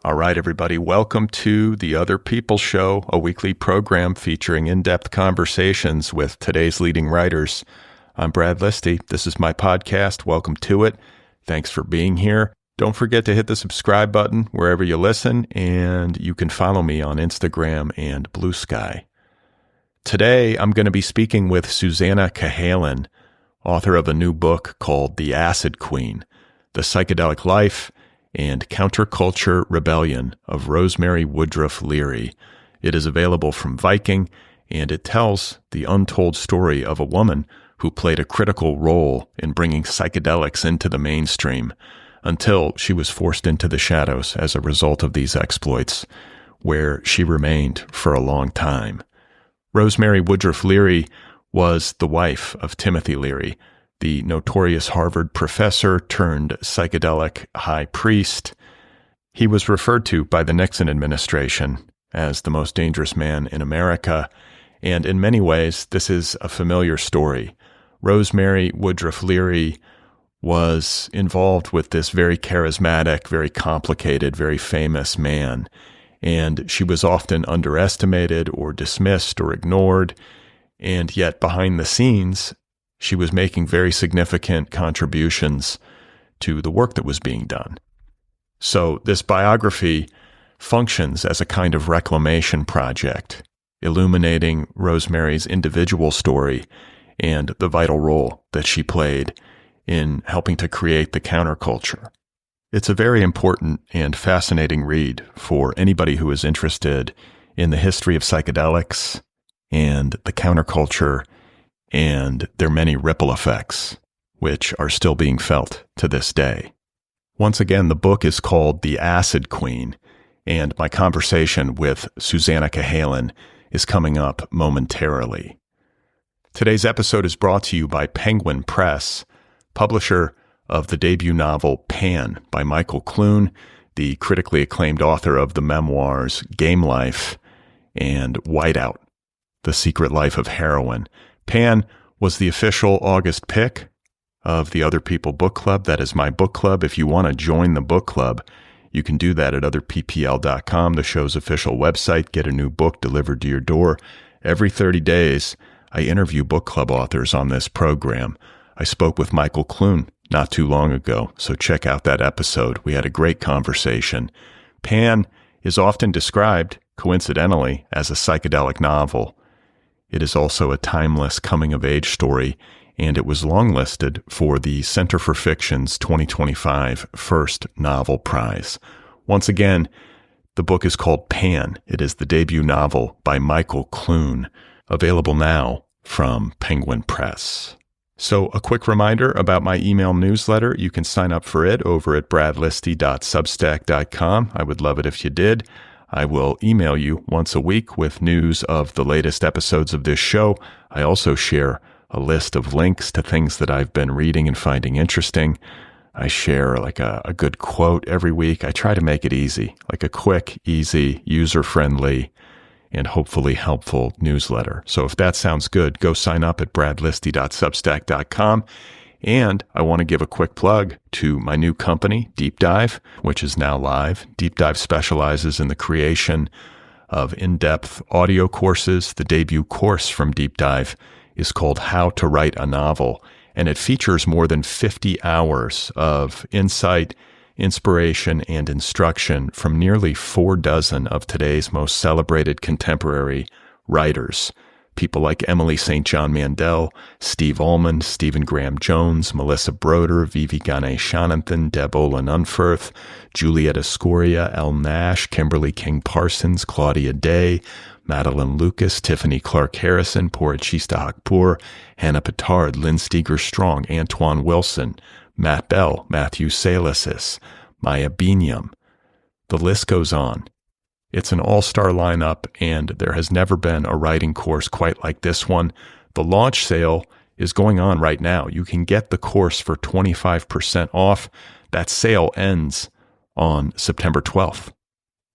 All right, everybody, welcome to the Otherppl Show, a weekly program featuring in-depth conversations with today's leading writers. I'm Brad Listi. This is my podcast. Welcome to it. Thanks for being here. Don't forget to hit the subscribe button wherever you listen, and you can follow me on Instagram and Blue Sky. Today, I'm going to be speaking with Susannah Cahalan, author of a new book called The Acid Queen, The Psychedelic Life and Counterculture Rebellion of Rosemary, Woodruff, Leary. It is available from Viking, and it tells the untold story of a woman who played a critical role in bringing psychedelics into the mainstream until she was forced into the shadows as a result of these exploits, where she remained for a long time. Rosemary Woodruff Leary was the wife of Timothy Leary, the notorious Harvard professor turned psychedelic high priest. He was referred to by the Nixon administration as the most dangerous man in America, and in many ways, this is a familiar story. Rosemary Woodruff Leary was involved with this very charismatic, very complicated, very famous man, and she was often underestimated or dismissed or ignored, and yet behind the scenes, she was making very significant contributions to the work that was being done. So this biography functions as a kind of reclamation project, illuminating Rosemary's individual story and the vital role that she played in helping to create the counterculture. It's a very important and fascinating read for anybody who is interested in the history of psychedelics and the counterculture and their many ripple effects, which are still being felt to this day. Once again, the book is called The Acid Queen, and my conversation with Susannah Cahalan is coming up momentarily. Today's episode is brought to you by Penguin Press, publisher of the debut novel Pan by Michael Clune, the critically acclaimed author of the memoirs Game Life and Whiteout, The Secret Life of Heroin. Pan was the official August pick of the Otherppl book club. That is my book club. If you want to join the book club, you can do that at otherppl.com, the show's official website. Get a new book delivered to your door. Every 30 days, I interview book club authors on this program. I spoke with Michael Clune not too long ago, so check out that episode. We had a great conversation. Pan is often described, coincidentally, as a psychedelic novel. It is also a timeless coming-of-age story, and it was longlisted for the Center for Fiction's 2025 First Novel Prize. Once again, the book is called Pan. It is the debut novel by Michael Clune, available now from Penguin Press. So a quick reminder about my email newsletter. You can sign up for it over at bradlisti.substack.com. I would love it if you did. I will email you once a week with news of the latest episodes of this show. I also share a list of links to things that I've been reading and finding interesting. I share like a good quote every week. I try to make it easy, like a quick, easy, user-friendly, and hopefully helpful newsletter. So if that sounds good, go sign up at bradlisti.substack.com. And I want to give a quick plug to my new company, DeepDive, which is now live. DeepDive specializes in the creation of in-depth audio courses. The debut course from DeepDive is called How to Write a Novel, and it features more than 50 hours of insight, inspiration, and instruction from nearly 4 dozen of today's most celebrated contemporary writers. People like Emily St. John Mandel, Steve Ullman, Stephen Graham Jones, Melissa Broder, Vivi Ganeshananthan, Deb Olin Unferth, Juliet Escoria, Elle Nash, Kimberly King Parsons, Claudia Day, Madeline Lucas, Tiffany Clark Harrison, Purachista Hakpur, Hannah Petard, Lynn Steger Strong, Antoine Wilson, Matt Bell, Matthew Salisis, Maya Binyam. The list goes on. It's an all-star lineup, and there has never been a writing course quite like this one. The launch sale is going on right now. You can get the course for 25% off. That sale ends on September 12th.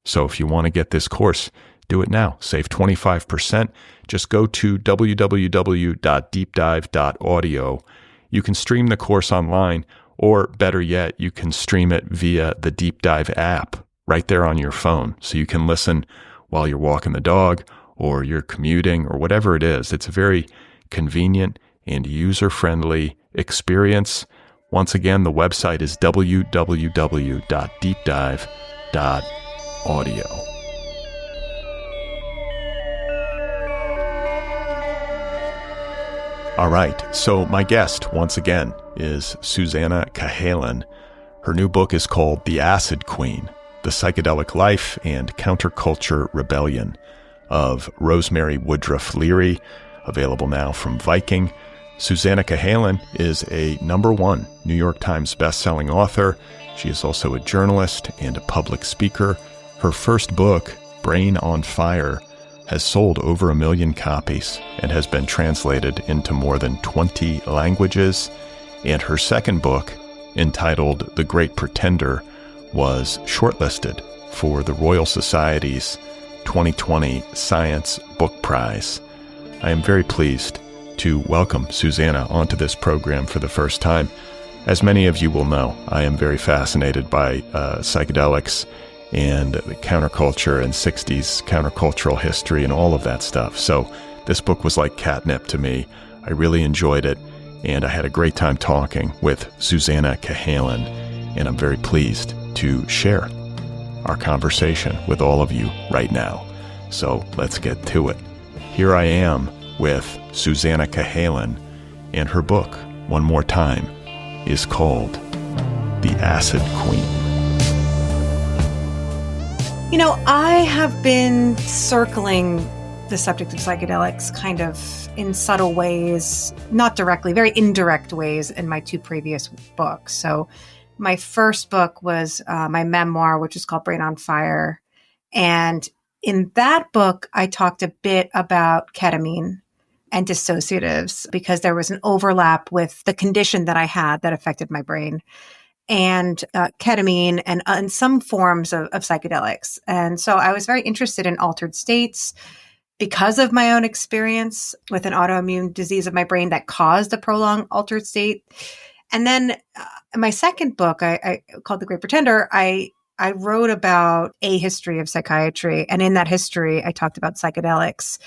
So if you want to get this course, do it now. Save 25%. Just go to www.deepdive.audio. You can stream the course online, or better yet, you can stream it via the DeepDive app right there on your phone. So you can listen while you're walking the dog or you're commuting or whatever it is. It's a very convenient and user-friendly experience. Once again, the website is www.deepdive.audio. All right, so my guest, once again, is Susannah Cahalan. Her new book is called The Acid Queen, The Psychedelic Life and Counterculture Rebellion of Rosemary Woodruff Leary, available now from Viking. Susannah Cahalan is a #1 New York Times bestselling author. She is also a journalist and a public speaker. Her first book, Brain on Fire, has sold over 1 million copies and has been translated into more than 20 languages. And her second book, entitled The Great Pretender, was shortlisted for the Royal Society's 2020 Science Book Prize. I am very pleased to welcome Susannah onto this program for the first time. As many of you will know, I am very fascinated by psychedelics and the counterculture and 60s countercultural history and all of that stuff. So this book was like catnip to me. I really enjoyed it, and I had a great time talking with Susannah Cahalan, and I'm very pleased to share our conversation with all of you right now. So let's get to it. Here I am with Susannah Cahalan, and her book, one more time, is called The Acid Queen. You know, I have been circling the subject of psychedelics kind of in subtle ways, not directly, very indirect ways in my 2 previous books. So my first book was my memoir, which is called Brain on Fire. And in that book, I talked a bit about ketamine and dissociatives because there was an overlap with the condition that I had that affected my brain, and ketamine and some forms of psychedelics. And so I was very interested in altered states because of my own experience with an autoimmune disease of my brain that caused a prolonged altered state. And then in my second book, I called The Great Pretender, I wrote about a history of psychiatry. And in that history, I talked about psychedelics.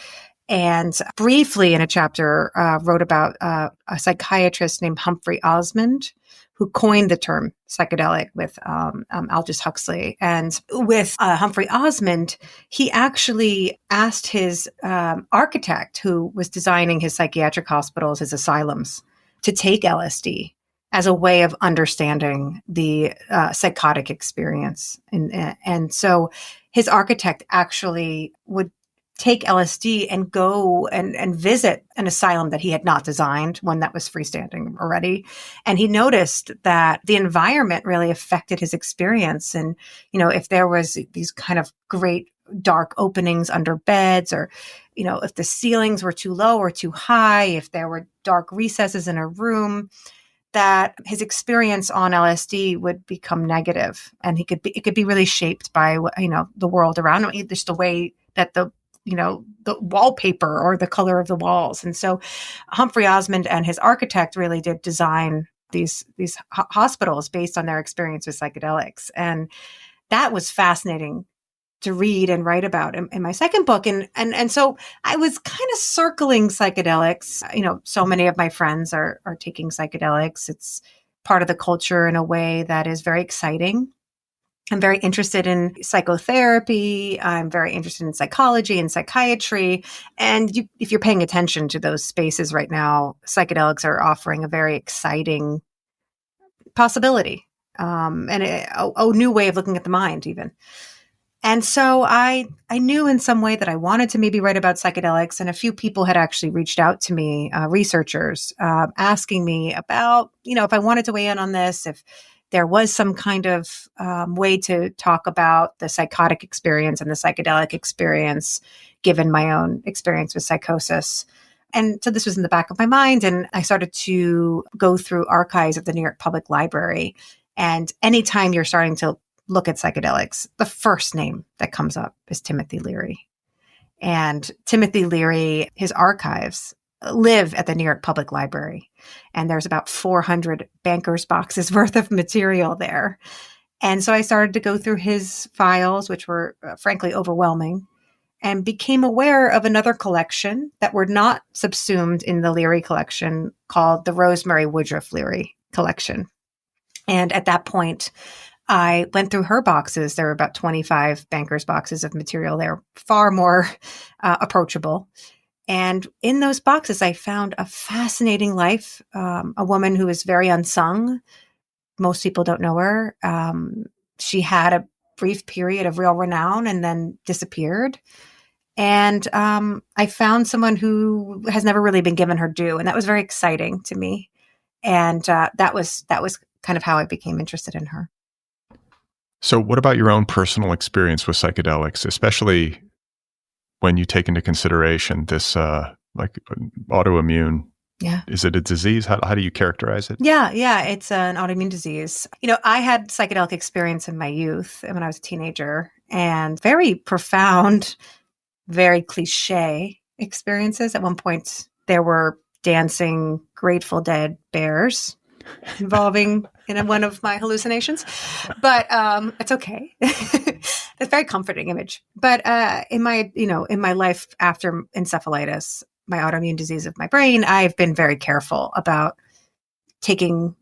And briefly in a chapter, wrote about a psychiatrist named Humphrey Osmond, who coined the term psychedelic with Aldous Huxley. And with Humphrey Osmond, he actually asked his architect, who was designing his psychiatric hospitals, his asylums, to take LSD as a way of understanding the psychotic experience. And so his architect actually would take LSD and go and visit an asylum that he had not designed, one that was freestanding already. And he noticed that the environment really affected his experience. And, you know, if there was these kind of great dark openings under beds, or, you know, if the ceilings were too low or too high, if there were dark recesses in a room, that his experience on LSD would become negative. And it could be really shaped by, you know, the world around him, just the way that the wallpaper or the color of the walls. And so Humphrey Osmond and his architect really did design these hospitals based on their experience with psychedelics. And that was fascinating to read and write about in my second book. And so I was kind of circling psychedelics. You know, so many of my friends are taking psychedelics. It's part of the culture in a way that is very exciting. I'm very interested in psychotherapy. I'm very interested in psychology and psychiatry. And if you're paying attention to those spaces right now, psychedelics are offering a very exciting possibility, and a new way of looking at the mind even. And so I knew in some way that I wanted to maybe write about psychedelics. And a few people had actually reached out to me, researchers, asking me about, you know, if I wanted to weigh in on this, if there was some kind of way to talk about the psychotic experience and the psychedelic experience, given my own experience with psychosis. And so this was in the back of my mind. And I started to go through archives of the New York Public Library. And anytime you're starting to look at psychedelics, the first name that comes up is Timothy Leary. And Timothy Leary, his archives live at the New York Public Library. And there's about 400 bankers' boxes worth of material there. And so I started to go through his files, which were frankly overwhelming, and became aware of another collection that were not subsumed in the Leary collection called the Rosemary Woodruff Leary collection. And at that point, I went through her boxes. There were about 25 bankers' boxes of material. They're far more approachable. And in those boxes, I found a fascinating life, a woman who is very unsung. Most people don't know her. She had a brief period of real renown and then disappeared. And I found someone who has never really been given her due. And that was very exciting to me. And that was kind of how I became interested in her. So what about your own personal experience with psychedelics, especially when you take into consideration this like autoimmune? Yeah. Is it a disease? How do you characterize it? Yeah. It's an autoimmune disease. I had psychedelic experience in my youth and when I was a teenager, and very profound, very cliche experiences. At one point, there were dancing Grateful Dead bears involving in one of my hallucinations, but it's okay. It's a very comforting image. But in my life after encephalitis, my autoimmune disease of my brain, I've been very careful about taking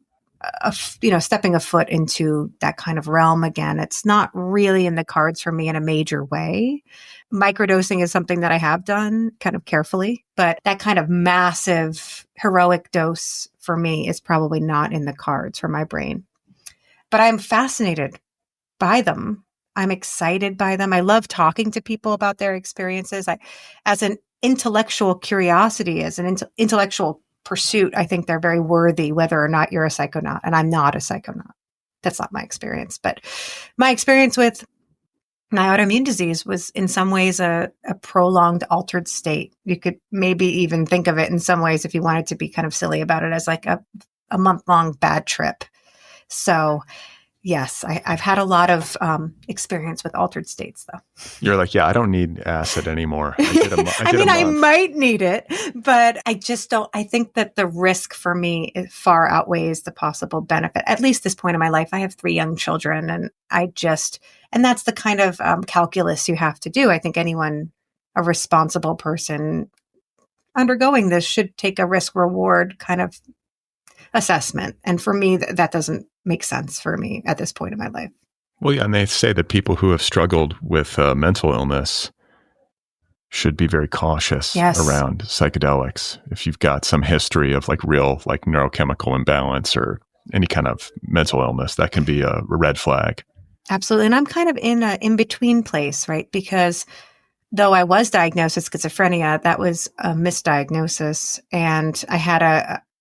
stepping a foot into that kind of realm again. It's not really in the cards for me in a major way. Microdosing is something that I have done kind of carefully, but that kind of massive heroic dose for me is probably not in the cards for my brain. But I'm fascinated by them. I'm excited by them. I love talking to people about their experiences. As an intellectual curiosity, as an intellectual pursuit, I think they're very worthy, whether or not you're a psychonaut. And I'm not a psychonaut. That's not my experience. But my experience with my autoimmune disease was in some ways a prolonged altered state. You could maybe even think of it in some ways, if you wanted to be kind of silly about it, as like a month-long bad trip. So yes, I've had a lot of experience with altered states, though. You're like, yeah, I don't need acid anymore. I might need it, but I just don't. I think that the risk for me far outweighs the possible benefit. At least this point in my life, I have 3 young children, and and that's the kind of calculus you have to do. I think anyone, a responsible person undergoing this, should take a risk-reward kind of assessment. And for me, that doesn't make sense for me at this point in my life. Well, yeah, and they say that people who have struggled with mental illness should be very cautious around psychedelics. If you've got some history of real neurochemical imbalance or any kind of mental illness, that can be a red flag. Absolutely. And I'm kind of in an in-between place, right? Because though I was diagnosed with schizophrenia, that was a misdiagnosis. And I had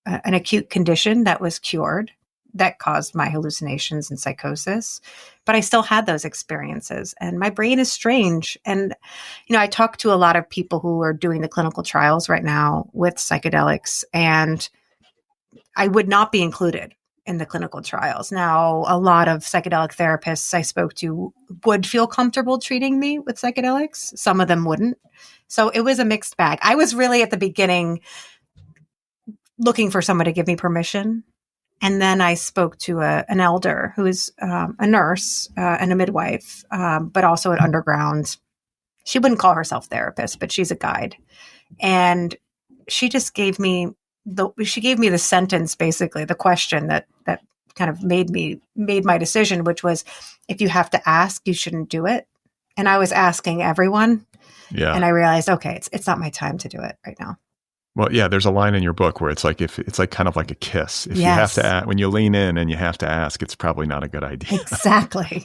an acute condition that was cured that caused my hallucinations and psychosis. But I still had those experiences. And my brain is strange. And, I talk to a lot of people who are doing the clinical trials right now with psychedelics, and I would not be included in the clinical trials. Now, a lot of psychedelic therapists I spoke to would feel comfortable treating me with psychedelics. Some of them wouldn't. So it was a mixed bag. I was really at the beginning looking for someone to give me permission. And then I spoke to an elder who is a nurse and a midwife, but also an underground. She wouldn't call herself therapist, but she's a guide. And she just gave me the sentence, basically, the question that kind of made my decision, which was, if you have to ask, you shouldn't do it. And I was asking everyone. Yeah. And I realized, okay, it's not my time to do it right now. Well, yeah, there's a line in your book where it's kind of like a kiss. If you have to ask, when you lean in and you have to ask, it's probably not a good idea. Exactly.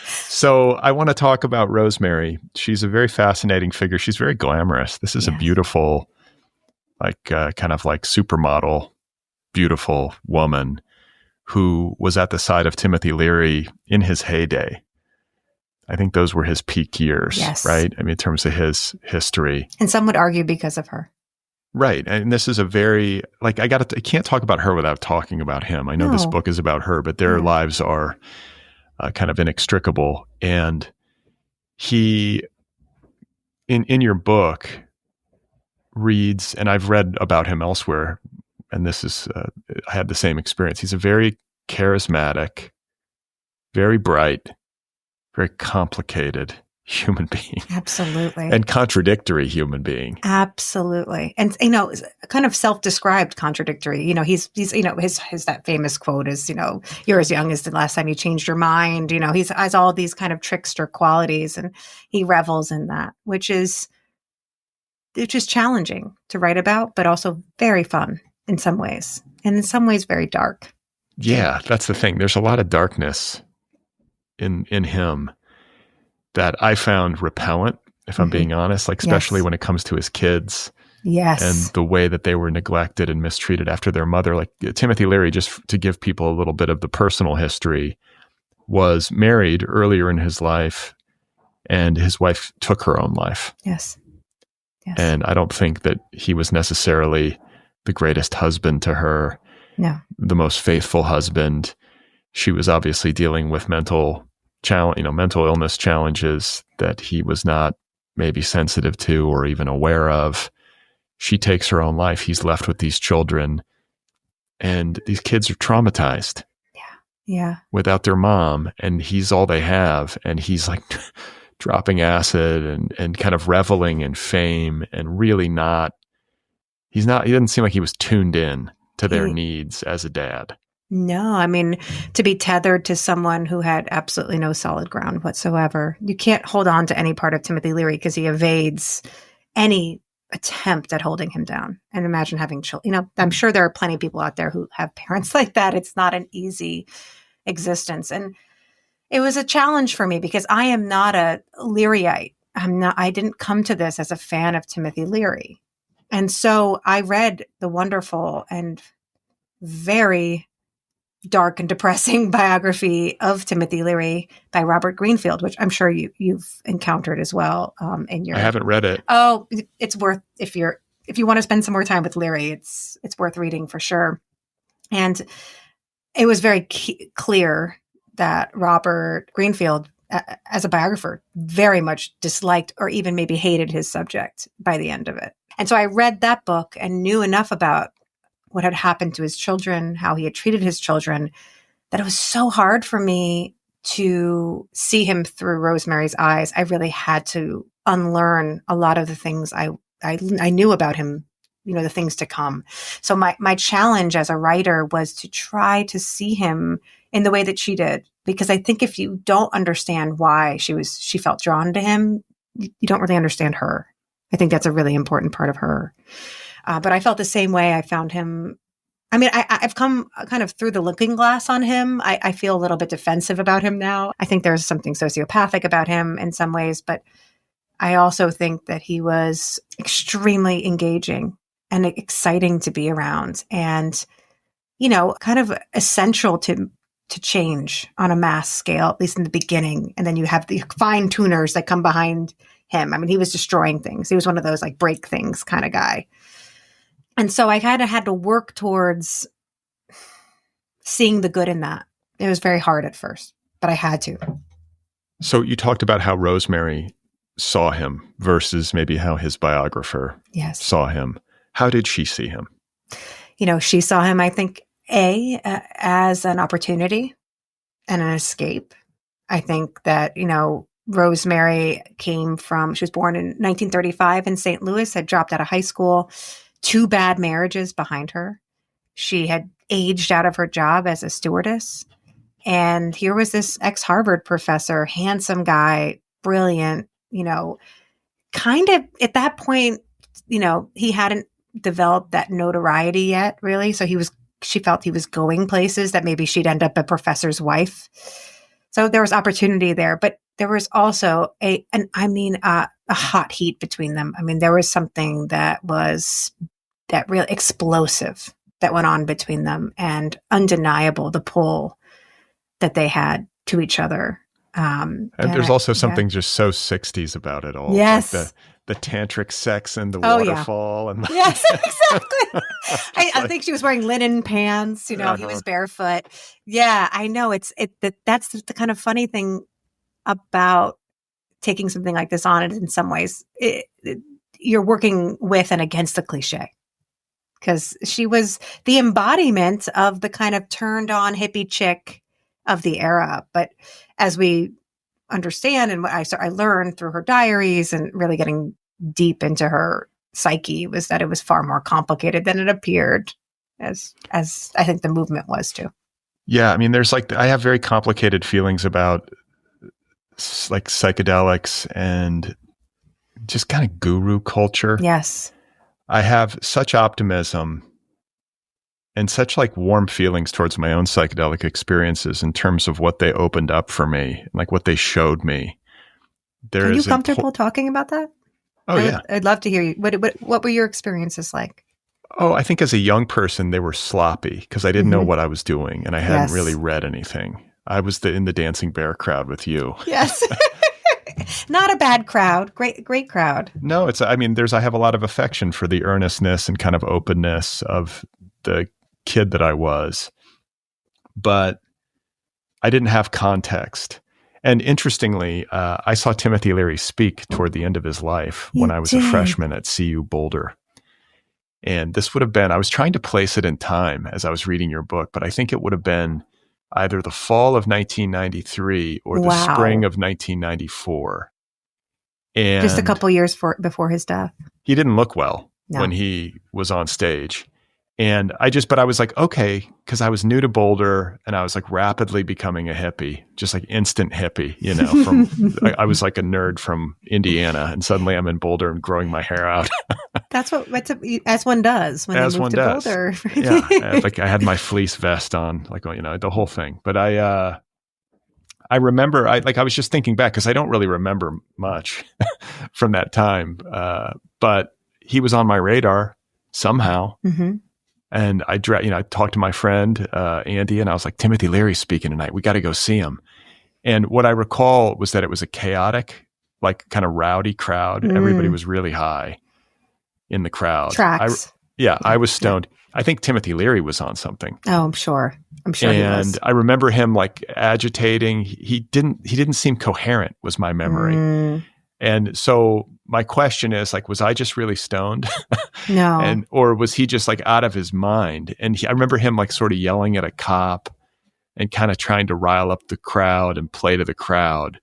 So I want to talk about Rosemary. She's a very fascinating figure. She's very glamorous. This is a beautiful, kind of like supermodel, beautiful woman who was at the side of Timothy Leary in his heyday. I think those were his peak years, right? I mean, in terms of his history. And some would argue because of her. Right. And this is a very, I can't talk about her without talking about him. I know this book is about her, but their lives are kind of inextricable. And he, in your book, reads, and I've read about him elsewhere, and this is, I had the same experience. He's a very charismatic, very bright, very complicated human being. Absolutely. And contradictory human being. Absolutely. And, kind of self-described contradictory. He's his that famous quote is, you're as young as the last time you changed your mind. He has all these kind of trickster qualities, and he revels in that, which is challenging to write about, but also very fun in some ways, and in some ways very dark. Yeah, that's the thing. There's a lot of darkness in him that I found repellent, if I'm being honest, like especially when it comes to his kids. Yes. And the way that they were neglected and mistreated after their mother. Like Timothy Leary, just to give people a little bit of the personal history, was married earlier in his life, and his wife took her own life. Yes. And I don't think that he was necessarily the greatest husband to her. No. The most faithful husband. She was obviously dealing with mental illness challenges that he was not maybe sensitive to or even aware of. She takes her own life. He's left with these children, and these kids are traumatized. Yeah. Without their mom, and he's all they have. And he's like dropping acid and kind of reveling in fame, and really he didn't seem like he was tuned in to their needs as a dad. No, I mean, to be tethered to someone who had absolutely no solid ground whatsoever. You can't hold on to any part of Timothy Leary because he evades any attempt at holding him down. And imagine having children. I'm sure there are plenty of people out there who have parents like that. It's not an easy existence. And it was a challenge for me because I am not a Learyite. I didn't come to this as a fan of Timothy Leary. And so I read the wonderful and very dark and depressing biography of Timothy Leary by Robert Greenfield, which I'm sure you've encountered as well. I haven't read it. Oh, it's worth, if you want to spend some more time with Leary, it's worth reading for sure. And it was very clear that Robert Greenfield, as a biographer, very much disliked or even maybe hated his subject by the end of it. And so I read that book and knew enough about what had happened to his children, how he had treated his children, that it was so hard for me to see him through Rosemary's eyes. I really had to unlearn a lot of the things I knew about him, the things to come. So my challenge as a writer was to try to see him in the way that she did, because I think if you don't understand why she felt drawn to him, you don't really understand her. I think that's a really important part of her. But I felt the same way. I found him. I mean, I've come kind of through the looking glass on him. I feel a little bit defensive about him now. I think there's something sociopathic about him in some ways, but I also think that he was extremely engaging and exciting to be around, and, kind of essential to change on a mass scale, at least in the beginning. And then you have the fine tuners that come behind him. I mean, he was destroying things. He was one of those like break things kind of guy. And so I kind of had to work towards seeing the good in that. It was very hard at first, but I had to. So you talked about how Rosemary saw him versus maybe how his biographer saw him. How did she see him? She saw him, I think, as an opportunity and an escape. I think that, Rosemary she was born in 1935 in St. Louis, had dropped out of high school, 2 bad marriages behind her. She had aged out of her job as a stewardess. And here was this ex-Harvard professor, handsome guy, brilliant, kind of at that point, he hadn't developed that notoriety yet, really. So she felt he was going places that maybe she'd end up a professor's wife. So there was opportunity there, but there was also a hot heat between them. I mean, there was something that was that real explosive that went on between them, and undeniable, the pull that they had to each other. And there's also something just so 60s about it all. Yes. Like the tantric sex and the waterfall. Yeah. And yes, exactly. I think she was wearing linen pants, he was barefoot. Yeah, I know. That's the kind of funny thing about taking something like this on. In some ways, you're working with and against the cliche, because she was the embodiment of the kind of turned on hippie chick of the era. But as we understand, and what I learned through her diaries and really getting deep into her psyche, was that it was far more complicated than it appeared, as I think the movement was too. Yeah. I mean, I have very complicated feelings about like psychedelics and just kind of guru culture. Yes. I have such optimism and such like warm feelings towards my own psychedelic experiences in terms of what they opened up for me, like what they showed me. Are you comfortable talking about that? Oh, yeah. I'd love to hear you. What were your experiences like? Oh, I think as a young person, they were sloppy because I didn't know what I was doing and I hadn't really read anything. I was in the Dancing Bear crowd with you. Yes. Not a bad crowd. Great crowd. No, I have a lot of affection for the earnestness and kind of openness of the kid that I was, but I didn't have context. And interestingly, I saw Timothy Leary speak toward the end of his life when I was a freshman at CU Boulder. And this would have been, I was trying to place it in time as I was reading your book, but I think it would have been either the fall of 1993 or the spring of 1994. And just a couple years before his death. He didn't look well when he was on stage. And but I was like, okay, because I was new to Boulder and I was like rapidly becoming a hippie, just like instant hippie, I was like a nerd from Indiana and suddenly I'm in Boulder and growing my hair out. That's as one does when they move to Boulder. Yeah. Like I had my fleece vest on, like, the whole thing. But I remember, I was just thinking back because I don't really remember much from that time. But he was on my radar somehow. Mm-hmm. And I talked to my friend, Andy, and I was like, Timothy Leary's speaking tonight. We got to go see him. And what I recall was that it was a chaotic, like kind of rowdy crowd. Everybody was really high in the crowd. Tracks. I was stoned. I think Timothy Leary was on something. Oh, I'm sure And he was. I remember him like agitating. He didn't seem coherent was my memory. And so my question is like, was I just really stoned? No. Or was he just like out of his mind? And I remember him like sort of yelling at a cop and kind of trying to rile up the crowd and play to the crowd.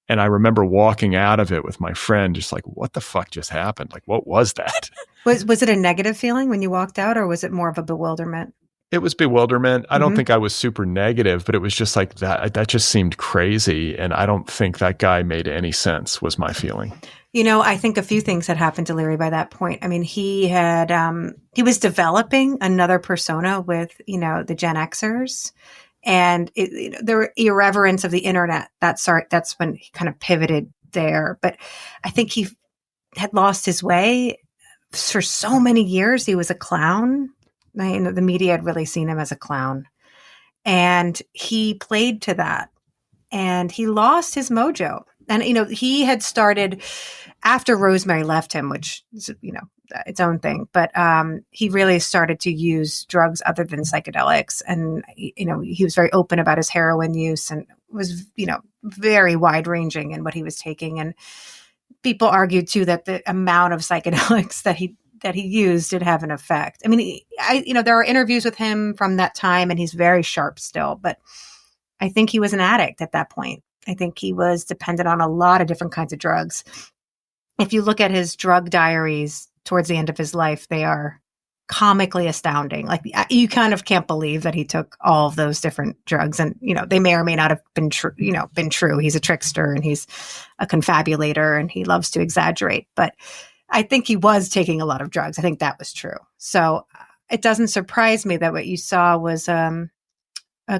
And I remember walking out of it with my friend, just like, what the fuck just happened? Like, what was that? Was it a negative feeling when you walked out, or was it more of a bewilderment? It was bewilderment. I don't think I was super negative, but it was just like that just seemed crazy. And I don't think that guy made any sense was my feeling. I think a few things had happened to Leary by that point. I mean, he was developing another persona with, the Gen Xers and the irreverence of the internet. That's when he kind of pivoted there. But I think he had lost his way for so many years. He was a clown. The media had really seen him as a clown, and he played to that, and he lost his mojo. And, he had started after Rosemary left him, which is, its own thing, but he really started to use drugs other than psychedelics. And, he was very open about his heroin use and was, very wide ranging in what he was taking. And people argued too that the amount of psychedelics that he used did have an effect. I mean, there are interviews with him from that time and he's very sharp still, but I think he was an addict at that point. I think he was dependent on a lot of different kinds of drugs. If you look at his drug diaries towards the end of his life, they are comically astounding. Like you kind of can't believe that he took all of those different drugs, and they may or may not have been true. He's a trickster and he's a confabulator and he loves to exaggerate, but I think he was taking a lot of drugs. I think that was true. So it doesn't surprise me that what you saw was a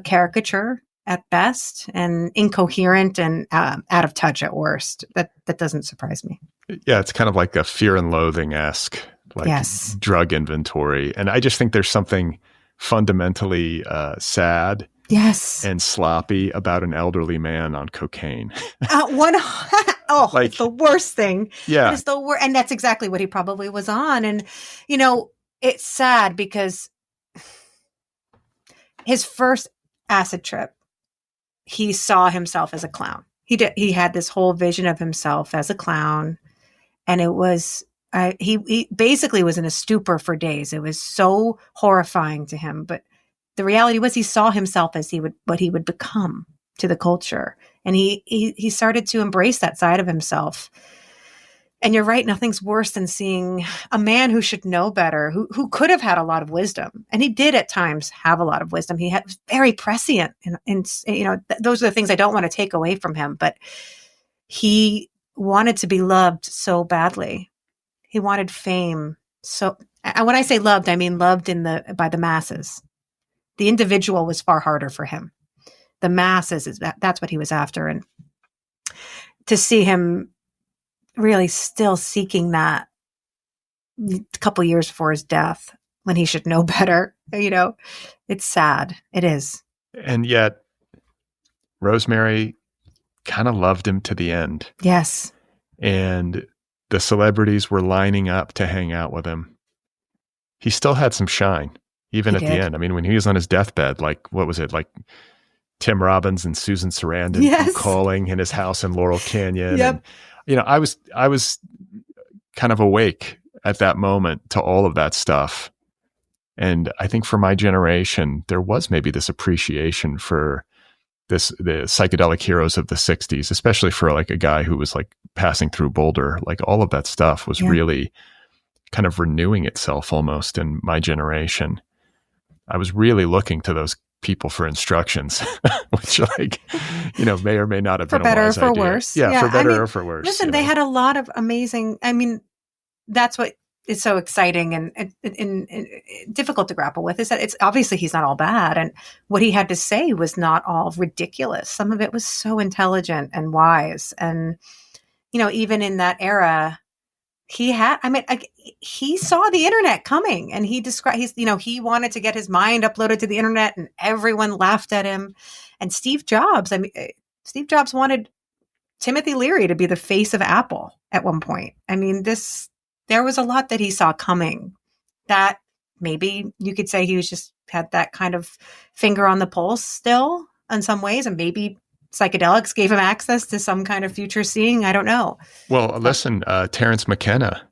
caricature at best and incoherent and out of touch at worst. That doesn't surprise me. Yeah, it's kind of like a Fear and Loathing-esque drug inventory. And I just think there's something fundamentally sad and sloppy about an elderly man on cocaine. It's the worst thing. Yeah. It's the worst. And that's exactly what he probably was on. And, it's sad because his first acid trip, he saw himself as a clown. He had this whole vision of himself as a clown. And it was, he basically was in a stupor for days. It was so horrifying to him. But the reality was he saw himself as what he would become to the culture. And he started to embrace that side of himself. And you're right, nothing's worse than seeing a man who should know better, who could have had a lot of wisdom. And he did at times have a lot of wisdom. He was very prescient. And those are the things I don't want to take away from him. But he wanted to be loved so badly. He wanted fame. So, and when I say loved, I mean loved by the masses. The individual was far harder for him. The masses, that's what he was after. And to see him really still seeking that a couple years before his death when he should know better, it's sad. It is. And yet Rosemary kind of loved him to the end. Yes. And the celebrities were lining up to hang out with him. He still had some shine, even at the end. I mean, when he was on his deathbed, like, what was it? Like Tim Robbins and Susan Sarandon calling in his house in Laurel Canyon. Yep. And, I was kind of awake at that moment to all of that stuff. And I think for my generation, there was maybe this appreciation for the psychedelic heroes of the 60s, especially for like a guy who was like passing through Boulder. Like all of that stuff was really kind of renewing itself almost in my generation. I was really looking to those people for instructions, which may or may not have been a wise idea. For better or for worse. Yeah, for better or for worse. Listen, they had a lot of amazing, that's what is so exciting and difficult to grapple with, is that it's obviously he's not all bad. And what he had to say was not all ridiculous. Some of it was so intelligent and wise. And, even in that era, he saw the internet coming, and he wanted to get his mind uploaded to the internet, and everyone laughed at him. And Steve Jobs wanted Timothy Leary to be the face of Apple at one point. There was a lot that he saw coming that maybe you could say he was just had that kind of finger on the pulse still in some ways. And maybe psychedelics gave him access to some kind of future seeing. I don't know. Well, listen, Terence McKenna,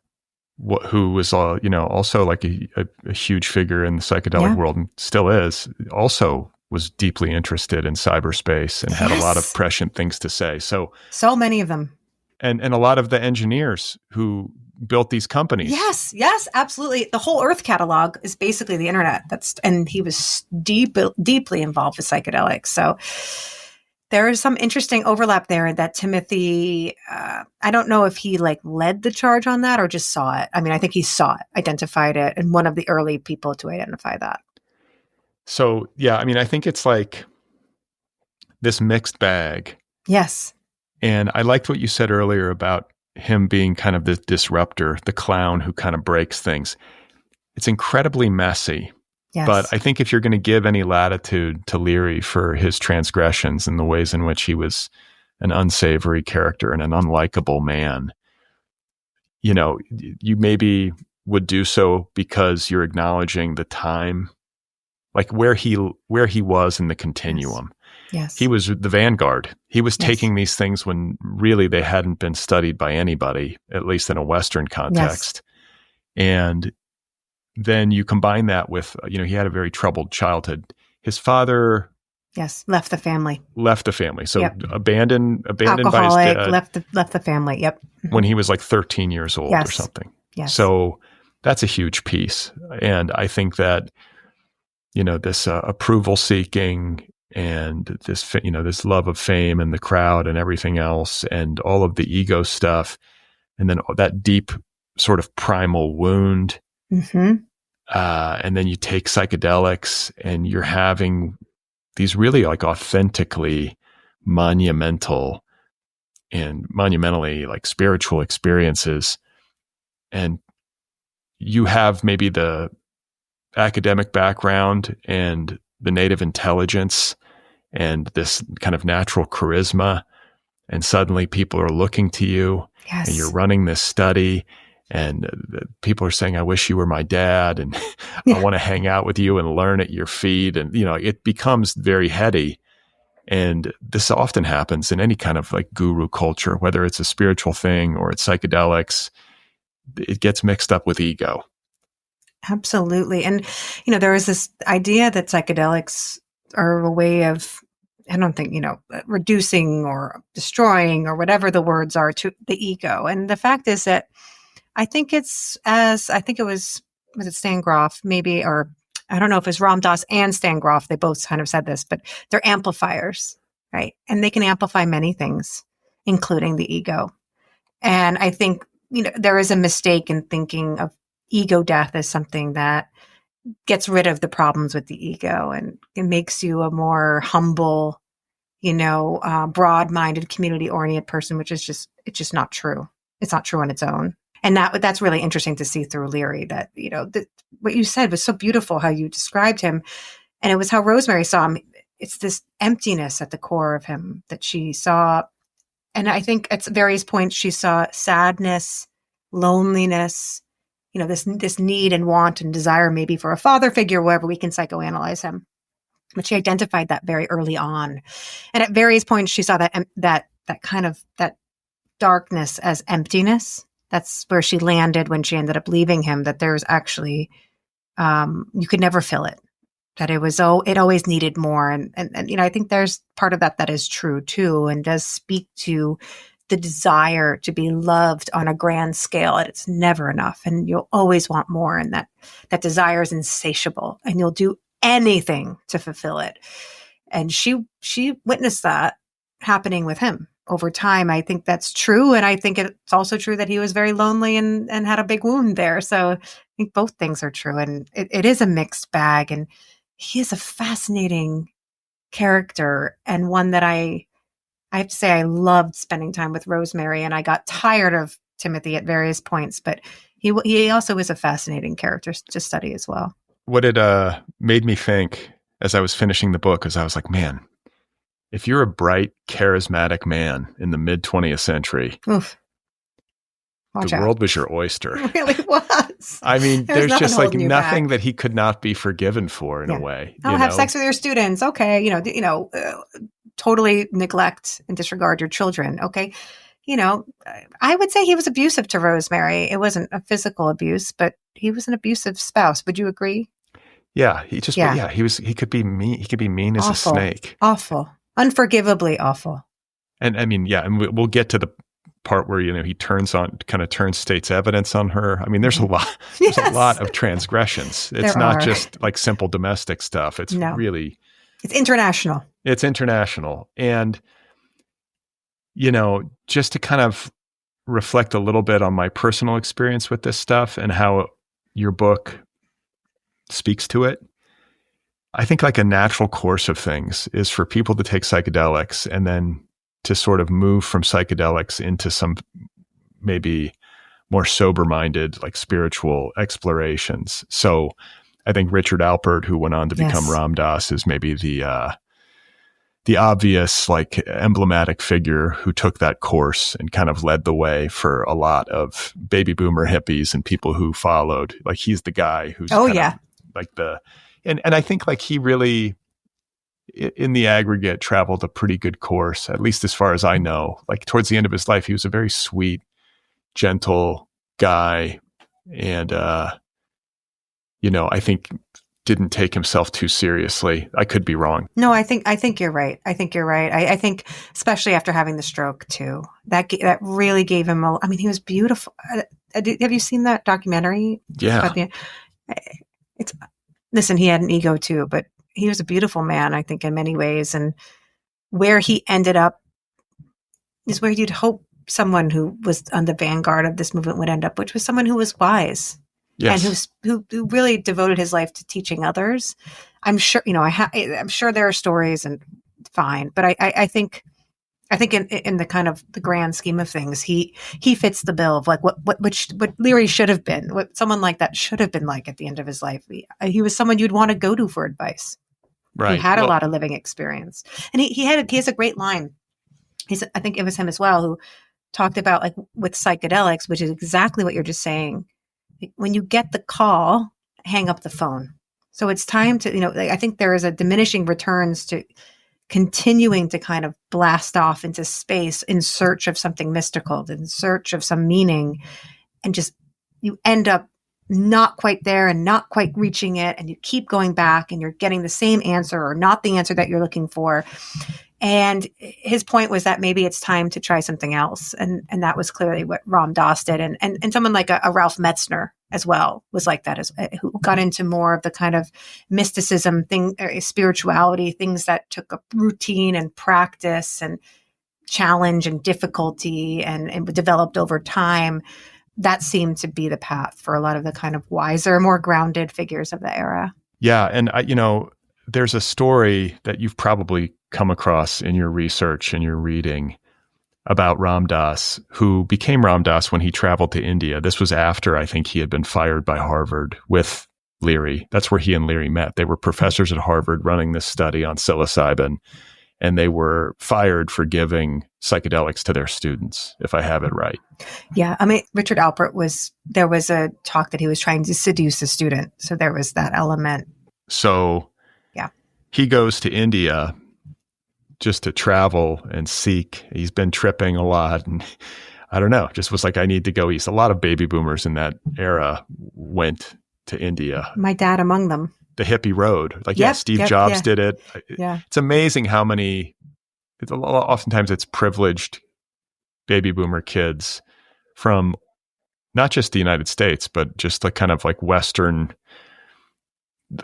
who was also like a huge figure in the psychedelic world and still is, also was deeply interested in cyberspace and had a lot of prescient things to say. So many of them. And a lot of the engineers who built these companies. Yes, absolutely. The whole Earth catalog is basically the internet. And he was deeply involved with psychedelics. So there is some interesting overlap there that Timothy, I don't know if he led the charge on that or just saw it. I think he saw it, identified it, and one of the early people to identify that. So, I think it's like this mixed bag. Yes. And I liked what you said earlier about him being kind of the disruptor, the clown who kind of breaks things. It's incredibly messy. Yes. But I think if you're going to give any latitude to Leary for his transgressions and the ways in which he was an unsavory character and an unlikable man, you maybe would do so because you're acknowledging the time, like where he was in the continuum. Yes. He was the vanguard. He was taking these things when really they hadn't been studied by anybody, at least in a Western context. Yes. And then you combine that with, he had a very troubled childhood. His father, left the family. So abandoned alcoholic, by his dad. Left the family. Yep. When he was like 13 years old or something. Yes. So that's a huge piece. And I think that, this approval seeking and this, this love of fame and the crowd and everything else and all of the ego stuff, and then that deep sort of primal wound. Mm-hmm. And then you take psychedelics and you're having these really like authentically monumentally like spiritual experiences. And you have maybe the academic background and the native intelligence and this kind of natural charisma. And suddenly people are looking to you and you're running this study. And people are saying, I wish you were my dad, and I want to hang out with you and learn at your feet. And, it becomes very heady. And this often happens in any kind of like guru culture, whether it's a spiritual thing or it's psychedelics, it gets mixed up with ego. Absolutely. And, there is this idea that psychedelics are a way of, I don't think, reducing or destroying or whatever the words are to the ego. And the fact is that I think it was it Stan Grof, maybe, or I don't know if it was Ram Dass and Stan Grof. They both kind of said this, but they're amplifiers, right? And they can amplify many things, including the ego. And I think, there is a mistake in thinking of ego death as something that gets rid of the problems with the ego, and it makes you a more humble, broad-minded, community-oriented person, which is it's just not true. It's not true on its own. And that's really interesting to see through Leary, that, what you said was so beautiful, how you described him. And it was how Rosemary saw him. It's this emptiness at the core of him that she saw. And I think at various points she saw sadness, loneliness, this need and want and desire maybe for a father figure, wherever we can psychoanalyze him. But she identified that very early on. And at various points she saw that kind of that darkness as emptiness. That's where she landed when she ended up leaving him, that there's actually, you could never fill it, that it always needed more. And I think there's part of that is true too, and does speak to the desire to be loved on a grand scale, and it's never enough. And you'll always want more. And that desire is insatiable, and you'll do anything to fulfill it. And she witnessed that happening with him over time. I think that's true. And I think it's also true that he was very lonely and had a big wound there. So I think both things are true. And it is a mixed bag. And he is a fascinating character, and one that I have to say I loved spending time with Rosemary, and I got tired of Timothy at various points, but he also is a fascinating character to study as well. What it made me think as I was finishing the book is I was like, man, if you're a bright, charismatic man in the mid-20th century, Oof. The world was your oyster. It really was. I mean, there's just like nothing that he could not be forgiven for in a way. Have sex with your students. Okay. Totally neglect and disregard your children. Okay. I would say he was abusive to Rosemary. It wasn't a physical abuse, but he was an abusive spouse. Would you agree? Yeah. He could be mean. He could be mean as a snake. Awful. Unforgivably awful. And I mean, yeah. And we'll get to the part where, he turns state's evidence on her. I mean, there's a lot, Yes. a lot of transgressions. It's not just like simple domestic stuff. It's really, it's international. It's international. And, just to kind of reflect a little bit on my personal experience with this stuff and how your book speaks to it, I think like a natural course of things is for people to take psychedelics and then to sort of move from psychedelics into some maybe more sober-minded, like spiritual explorations. So I think Richard Alpert, who went on to become Ram Dass, is maybe the obvious, like, emblematic figure who took that course and kind of led the way for a lot of baby boomer hippies and people who followed. Like, he's the guy who's like and I think like he really, in the aggregate, traveled a pretty good course, at least as far as I know. Like towards the end of his life, he was a very sweet, gentle guy. And, I think didn't take himself too seriously. I could be wrong. No, I think you're right. I think you're right. I think especially after having the stroke too, that really gave him he was beautiful. Have you seen that documentary? Yeah. Listen, he had an ego too, but he was a beautiful man, I think, in many ways. And where he ended up is where you'd hope someone who was on the vanguard of this movement would end up, which was someone who was wise. Yes. And who really devoted his life to teaching others. I'm sure, I'm sure there are stories, and fine, but I think in the kind of the grand scheme of things, he fits the bill of like what Leary should have been, what someone like that should have been like at the end of his life. He was someone you'd want to go to for advice. Right. He had a lot of living experience, and he has a great line. I think it was him as well who talked about, like, with psychedelics, which is exactly what you're just saying. When you get the call, hang up the phone. So it's time to, I think there is a diminishing returns to continuing to kind of blast off into space in search of something mystical, in search of some meaning. And just, you end up not quite there and not quite reaching it, and you keep going back and you're getting the same answer or not the answer that you're looking for. And his point was that maybe it's time to try something else. And that was clearly what Ram Dass did. And someone like a Ralph Metzner as well was like that, who got into more of the kind of mysticism thing, or spirituality, things that took a routine and practice and challenge and difficulty and developed over time. That seemed to be the path for a lot of the kind of wiser, more grounded figures of the era. Yeah. And, there's a story that you've probably come across in your research and your reading about Ram Dass, who became Ram Dass when he traveled to India. This was after, I think, he had been fired by Harvard with Leary. That's where he and Leary met. They were professors at Harvard running this study on psilocybin, and they were fired for giving psychedelics to their students, if I have it right. Yeah. I mean, Richard Alpert there was a talk that he was trying to seduce a student. So there was that element. So yeah, he goes to India just to travel and seek. He's been tripping a lot. And I don't know, just was like, I need to go east. A lot of baby boomers in that era went to India. My dad among them. The hippie road. Steve Jobs did it. Yeah. It's amazing how many, oftentimes it's privileged baby boomer kids from not just the United States, but just like kind of like Western,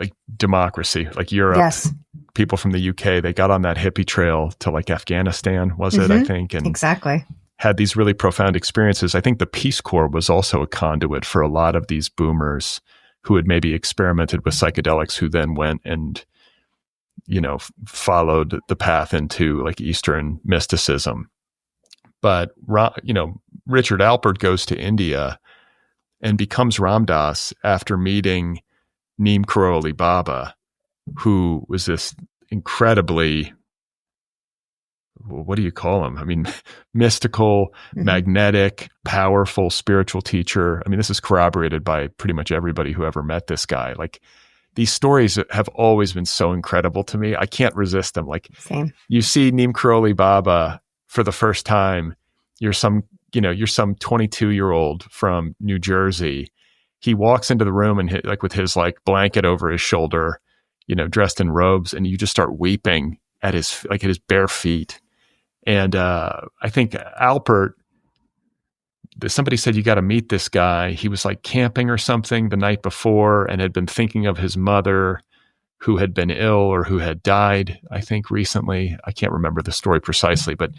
like democracy, like Europe. Yes. People from the UK, they got on that hippie trail to like Afghanistan, was it, I think? And exactly. Had these really profound experiences. I think the Peace Corps was also a conduit for a lot of these boomers who had maybe experimented with psychedelics, who then went and, followed the path into like Eastern mysticism. But, Richard Alpert goes to India and becomes Ram Dass after meeting Neem Karoli Baba, who was this incredibly, what do you call him? I mean, mystical, magnetic, powerful spiritual teacher. I mean, this is corroborated by pretty much everybody who ever met this guy. Like, these stories have always been so incredible to me. I can't resist them. Like, same. You see Neem Karoli Baba for the first time. You're some 22-year-old from New Jersey. He walks into the room and with his like blanket over his shoulder, dressed in robes, and you just start weeping at his bare feet. And I think Alpert, somebody said, you got to meet this guy. He was like camping or something the night before and had been thinking of his mother, who had been ill or who had died, I think recently. I can't remember the story precisely, but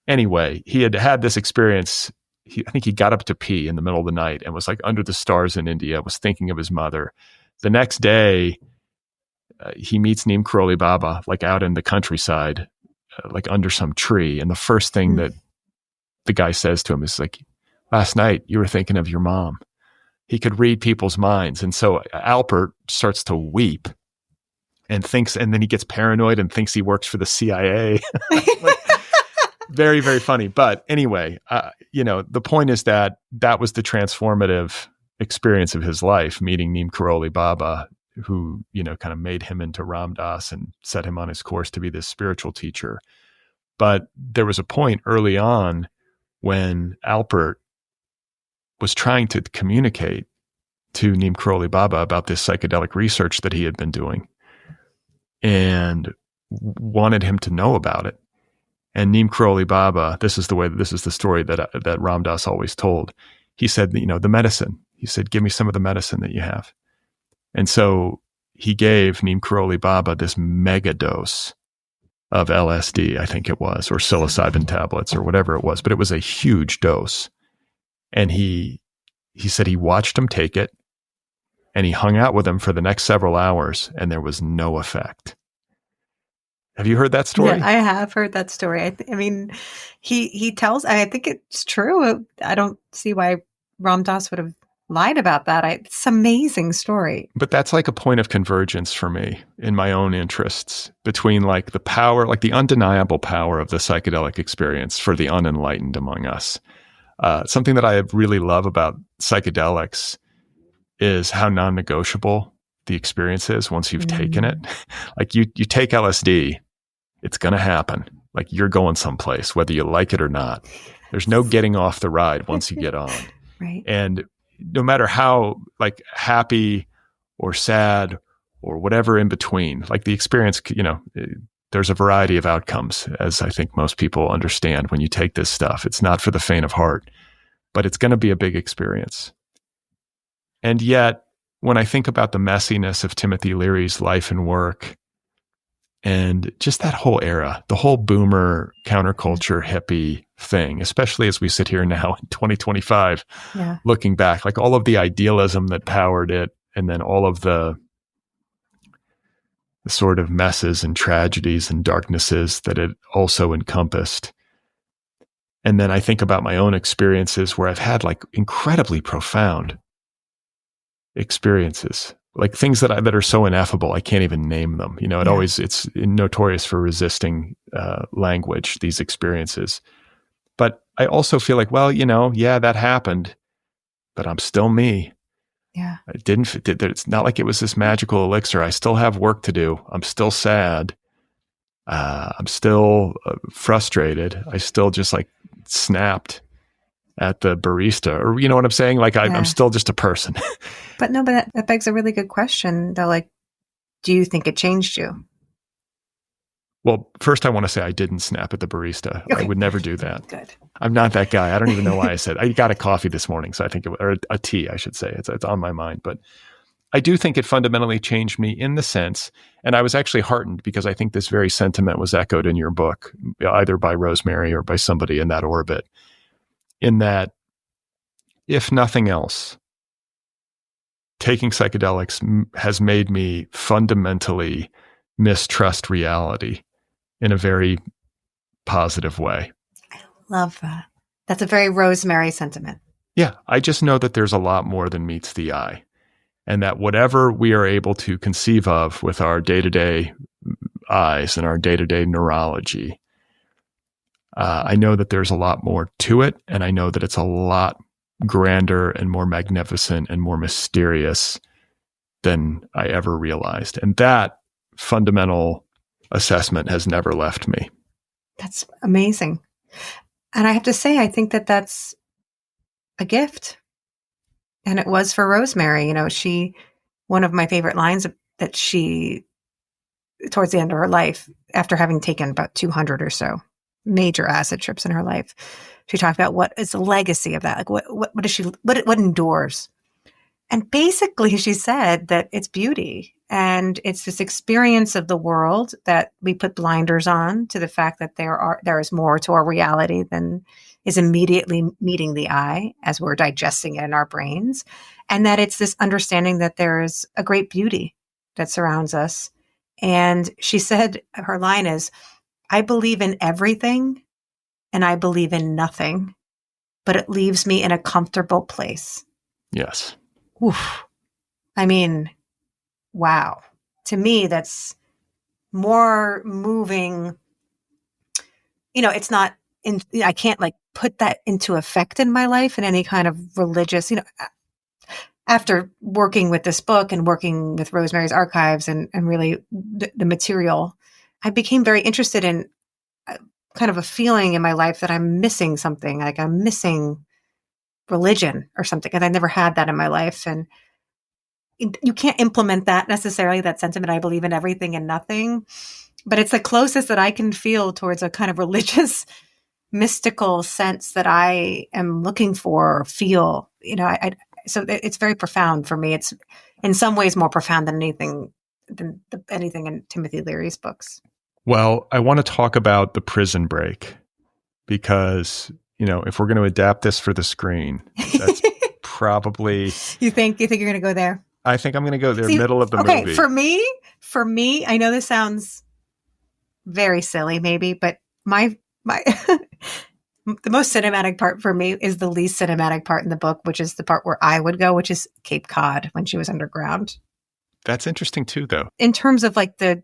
anyway, he had this experience. I think he got up to pee in the middle of the night and was like under the stars in India, was thinking of his mother. The next day, he meets Neem Karoli Baba, like out in the countryside, like under some tree. And the first thing that the guy says to him is like, last night you were thinking of your mom. He could read people's minds. And so Alpert starts to weep and then he gets paranoid and thinks he works for the CIA. Very, very funny. But anyway, the point is that was the transformative experience of his life, meeting Neem Karoli Baba, who, kind of made him into Ram Dass and set him on his course to be this spiritual teacher. But there was a point early on when Alpert was trying to communicate to Neem Karoli Baba about this psychedelic research that he had been doing and wanted him to know about it. And Neem Karoli Baba, this is the story that Ram Dass always told. He said, the medicine. He said, give me some of the medicine that you have. And so he gave Neem Karoli Baba this mega dose of LSD, I think it was, or psilocybin tablets or whatever it was, but it was a huge dose. And he said he watched him take it and he hung out with him for the next several hours and there was no effect. Have you heard that story? Yeah, I have heard that story. I mean, he tells, I think it's true. I don't see why Ram Dass would have lied about that. It's an amazing story. But that's like a point of convergence for me in my own interests between like the power, like the undeniable power of the psychedelic experience for the unenlightened among us. Something that I really love about psychedelics is how non-negotiable the experience is once you've taken it. Like you take LSD, it's going to happen. Like you're going someplace, whether you like it or not. There's no getting off the ride once you get on. Right. And no matter how like happy or sad or whatever in between, like the experience, there's a variety of outcomes, as I think most people understand when you take this stuff. It's not for the faint of heart, but it's going to be a big experience. And yet, when I think about the messiness of Timothy Leary's life and work, and just that whole era, the whole boomer counterculture hippie thing, especially as we sit here now in 2025, looking back, like all of the idealism that powered it, and then all of the sort of messes and tragedies and darknesses that it also encompassed. And then I think about my own experiences where I've had like incredibly profound experiences, like things that are so ineffable, I can't even name them. It's notorious for resisting language, these experiences. But I also feel like, well, that happened, but I'm still me. Yeah. It's not like it was this magical elixir. I still have work to do. I'm still sad. I'm still frustrated. I still just like snapped at the barista, or you know what I'm saying? Like I'm still just a person. But that begs a really good question though. Like, do you think it changed you? Well, first I want to say I didn't snap at the barista. Okay. I would never do that. Good. I'm not that guy. I don't even know why I said. I got a coffee this morning, so I think or a tea, I should say. It's on my mind, but I do think it fundamentally changed me in the sense, and I was actually heartened because I think this very sentiment was echoed in your book, either by Rosemary or by somebody in that orbit, in that, if nothing else, taking psychedelics has made me fundamentally mistrust reality in a very positive way. I love that. That's a very Rosemary sentiment. Yeah. I just know that there's a lot more than meets the eye, and that whatever we are able to conceive of with our day-to-day eyes and our day-to-day neurology, I know that there's a lot more to it. And I know that it's a lot grander and more magnificent and more mysterious than I ever realized. And that fundamental assessment has never left me. That's amazing. And I have to say, I think that that's a gift. And it was for Rosemary. One of my favorite lines that she, towards the end of her life, after having taken about 200 or so major acid trips in her life, she talked about what is the legacy of that. Like what endures. And basically she said that it's beauty, and it's this experience of the world that we put blinders on to the fact that there is more to our reality than is immediately meeting the eye as we're digesting it in our brains. And that it's this understanding that there is a great beauty that surrounds us. And she said, her line is, I believe in everything and I believe in nothing, but it leaves me in a comfortable place. Yes. Oof. I mean, wow. To me, that's more moving. It's not I can't like put that into effect in my life in any kind of religious, after working with this book and working with Rosemary's archives and really the material, I became very interested in kind of a feeling in my life that I'm missing something, like I'm missing religion or something. And I never had that in my life. And you can't implement that necessarily, that sentiment, I believe in everything and nothing, but it's the closest that I can feel towards a kind of religious, mystical sense that I am looking for or feel, so it's very profound for me. It's in some ways more profound than anything in Timothy Leary's books. Well, I want to talk about the prison break because, if we're going to adapt this for the screen, that's probably... You think you're going to go there? I think I'm going to go there, middle of the movie. Okay, for me, I know this sounds very silly maybe, but my the most cinematic part for me is the least cinematic part in the book, which is the part where I would go, which is Cape Cod when she was underground. That's interesting too, though. In terms of like the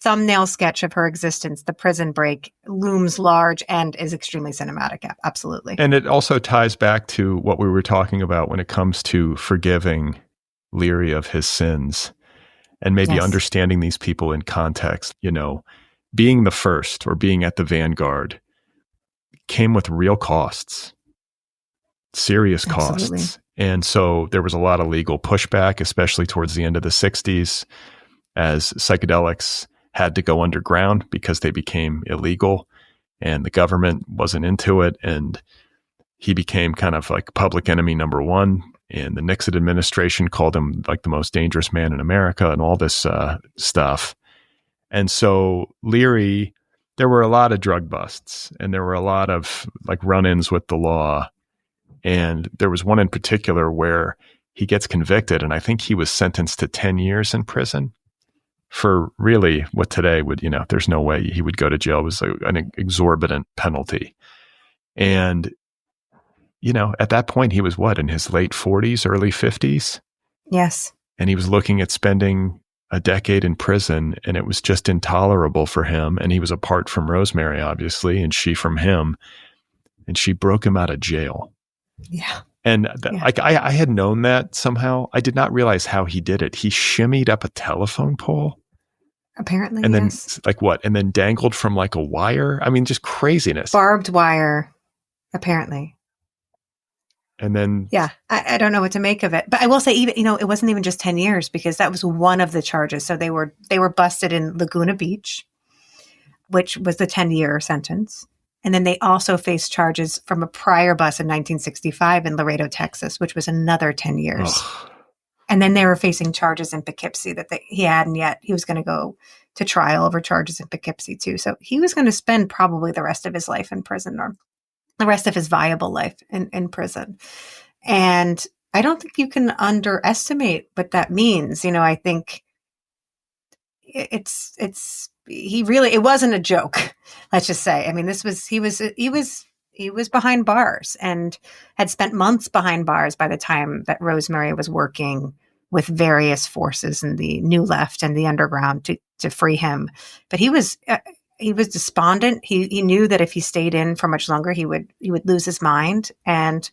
thumbnail sketch of her existence, the prison break looms large and is extremely cinematic. Absolutely. And it also ties back to what we were talking about when it comes to forgiving Leary of his sins and maybe understanding these people in context. Being the first or being at the vanguard came with real costs. serious Absolutely. costs. And so there was a lot of legal pushback, especially towards the end of the 60s, as psychedelics had to go underground because they became illegal and the government wasn't into it. And he became kind of like public enemy number one. And the Nixon administration called him like the most dangerous man in America and all this stuff. And so Leary, there were a lot of drug busts and there were a lot of like run-ins with the law. And there was one in particular where he gets convicted, and I think he was sentenced to 10 years in prison for really what today would, there's no way he would go to jail. It was an exorbitant penalty. And, at that point, he was in his late 40s, early 50s? Yes. And he was looking at spending a decade in prison, and it was just intolerable for him. And he was apart from Rosemary, obviously, and she from him. And she broke him out of jail. Yeah. And I had known that somehow. I did not realize how he did it. He shimmied up a telephone pole. Apparently, and then yes. And then dangled from like a wire. I mean, just craziness. Barbed wire, apparently. And then, yeah, I don't know what to make of it, but I will say, even it wasn't even just 10 years because that was one of the charges. So they were busted in Laguna Beach, which was the 10-year sentence, and then they also faced charges from a prior bust in 1965 in Laredo, Texas, which was another 10 years. Ugh. And then they were facing charges in Poughkeepsie that he hadn't yet. He was going to go to trial over charges in Poughkeepsie too. So he was going to spend probably the rest of his life in prison, or the rest of his viable life in prison. And I don't think you can underestimate what that means. I think it wasn't a joke. Let's just say, I mean, he was behind bars and had spent months behind bars by the time that Rosemary was working with various forces in the New Left and the underground to free him. But he was despondent. He knew that if he stayed in for much longer, he would lose his mind, and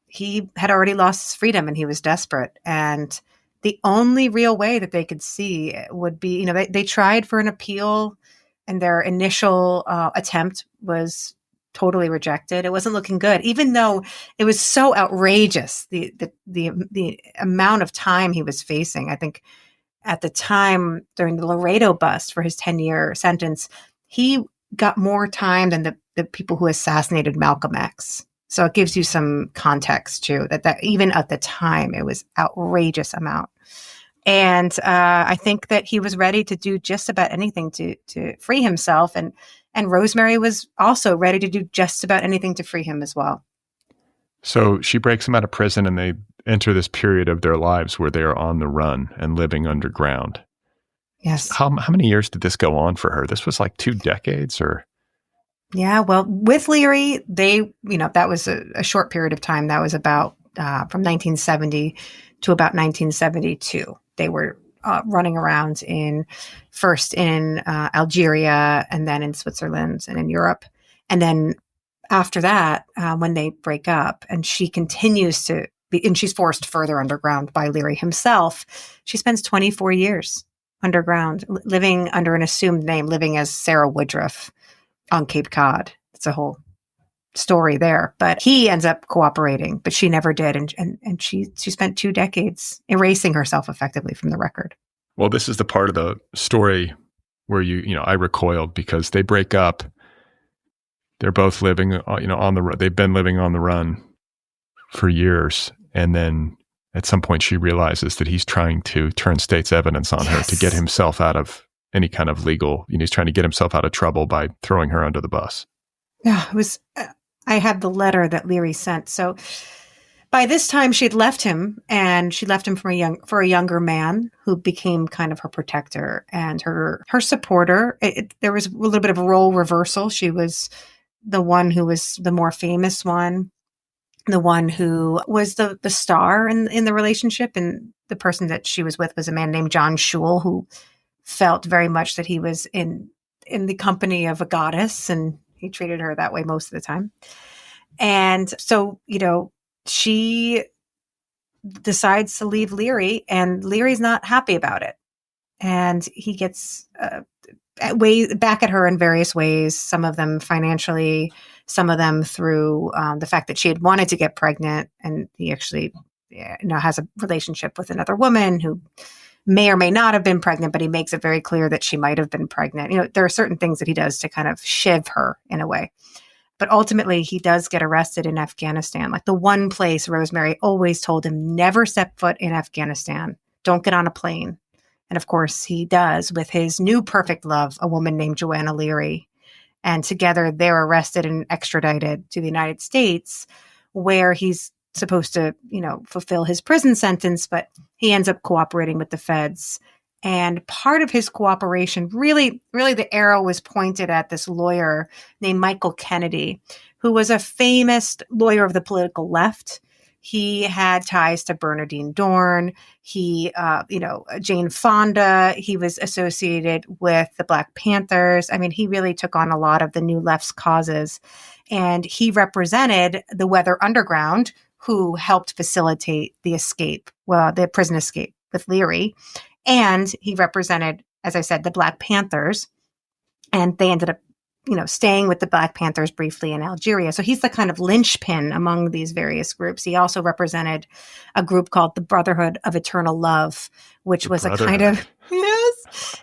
he had already lost his freedom, and he was desperate. And the only real way that they could see would be, they tried for an appeal, and their initial attempt was totally rejected. It wasn't looking good, even though it was so outrageous, the amount of time he was facing. I think at the time during the Laredo bust for his 10-year sentence, he got more time than the people who assassinated Malcolm X. So it gives you some context too, that even at the time, it was outrageous amount. And I think that he was ready to do just about anything to free himself. And Rosemary was also ready to do just about anything to free him as well. So she breaks him out of prison, and they enter this period of their lives where they are on the run and living underground. Yes. How many years did this go on for her? This was like 2 decades, or? Yeah, well, with Leary, that was a short period of time. That was about from 1970 to about 1972. They were running around first in Algeria, and then in Switzerland and in Europe. And then after that, when they break up and she continues to be, and she's forced further underground by Leary himself, she spends 24 years underground, living under an assumed name, living as Sarah Woodruff on Cape Cod. It's a whole story there, but he ends up cooperating, but she never did. And she spent 2 decades erasing herself effectively from the record. Well, this is the part of the story where I recoiled, because they break up. They're both living, on the run. They've been living on the run for years. And then at some point she realizes that he's trying to turn state's evidence on her to get himself out of any kind of legal, he's trying to get himself out of trouble by throwing her under the bus. Yeah, it was, I had the letter that Leary sent. So by this time she had left him, and she left him for a younger man who became kind of her protector and her supporter. There was a little bit of a role reversal. She was the one who was the more famous one, the one who was the star in the relationship. And the person that she was with was a man named John Schul, who felt very much that he was in the company of a goddess, and he treated her that way most of the time. And so, she decides to leave Leary, and Leary's not happy about it. And he gets back at her in various ways, some of them financially, some of them through the fact that she had wanted to get pregnant, and he actually has a relationship with another woman who may or may not have been pregnant, but he makes it very clear that she might have been pregnant. There are certain things that he does to kind of shiv her in a way. But ultimately, he does get arrested in Afghanistan. Like the one place Rosemary always told him, never step foot in Afghanistan. Don't get on a plane. And of course, he does with his new perfect love, a woman named Joanna Leary. And together, they're arrested and extradited to the United States, where he's supposed to, fulfill his prison sentence, but he ends up cooperating with the feds. And part of his cooperation, really the arrow was pointed at this lawyer named Michael Kennedy, who was a famous lawyer of the political left. He had ties to Bernardine Dorn. He, Jane Fonda. He was associated with the Black Panthers. I mean, he really took on a lot of the New Left's causes. And he represented the Weather Underground, who helped facilitate the prison escape with Leary. And he represented, as I said, the Black Panthers. And they ended up, staying with the Black Panthers briefly in Algeria. So he's the kind of linchpin among these various groups. He also represented a group called the Brotherhood of Eternal Love, which was a kind of,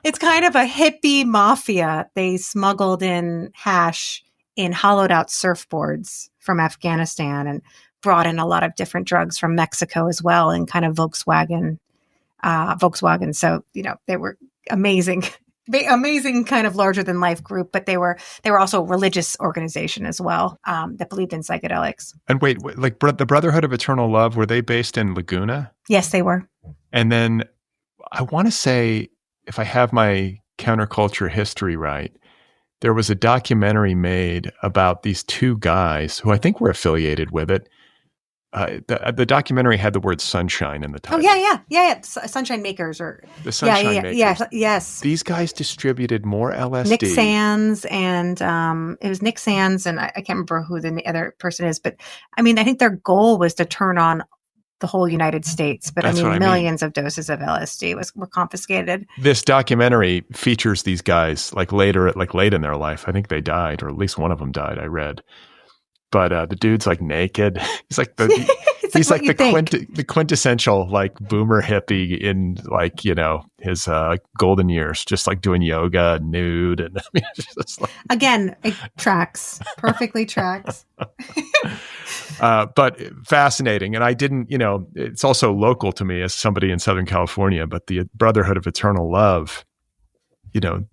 it's kind of a hippie mafia. They smuggled in hash in hollowed out surfboards from Afghanistan and brought in a lot of different drugs from Mexico as well, in kind of Volkswagen. So, they were amazing kind of larger than life group, but they were also a religious organization as well, that believed in psychedelics. And wait, like the Brotherhood of Eternal Love, were they based in Laguna? Yes, they were. And then I want to say, if I have my counterculture history right, there was a documentary made about these two guys who I think were affiliated with it. The documentary had the word sunshine in the title. Oh, yeah. Sunshine Makers or the Sunshine Makers. Yes. These guys distributed more LSD. Nick Sands and it was Nick Sands and I can't remember who the other person is, but I mean, I think their goal was to turn on the whole United States, but millions of doses of LSD were confiscated. This documentary features these guys late in their life. I think they died, or at least one of them died. I read. But the dude's like naked. He's like the quintessential like boomer hippie in his golden years, just like doing yoga, nude, and again, it tracks perfectly. But fascinating, and I didn't. It's also local to me as somebody in Southern California. But the Brotherhood of Eternal Love,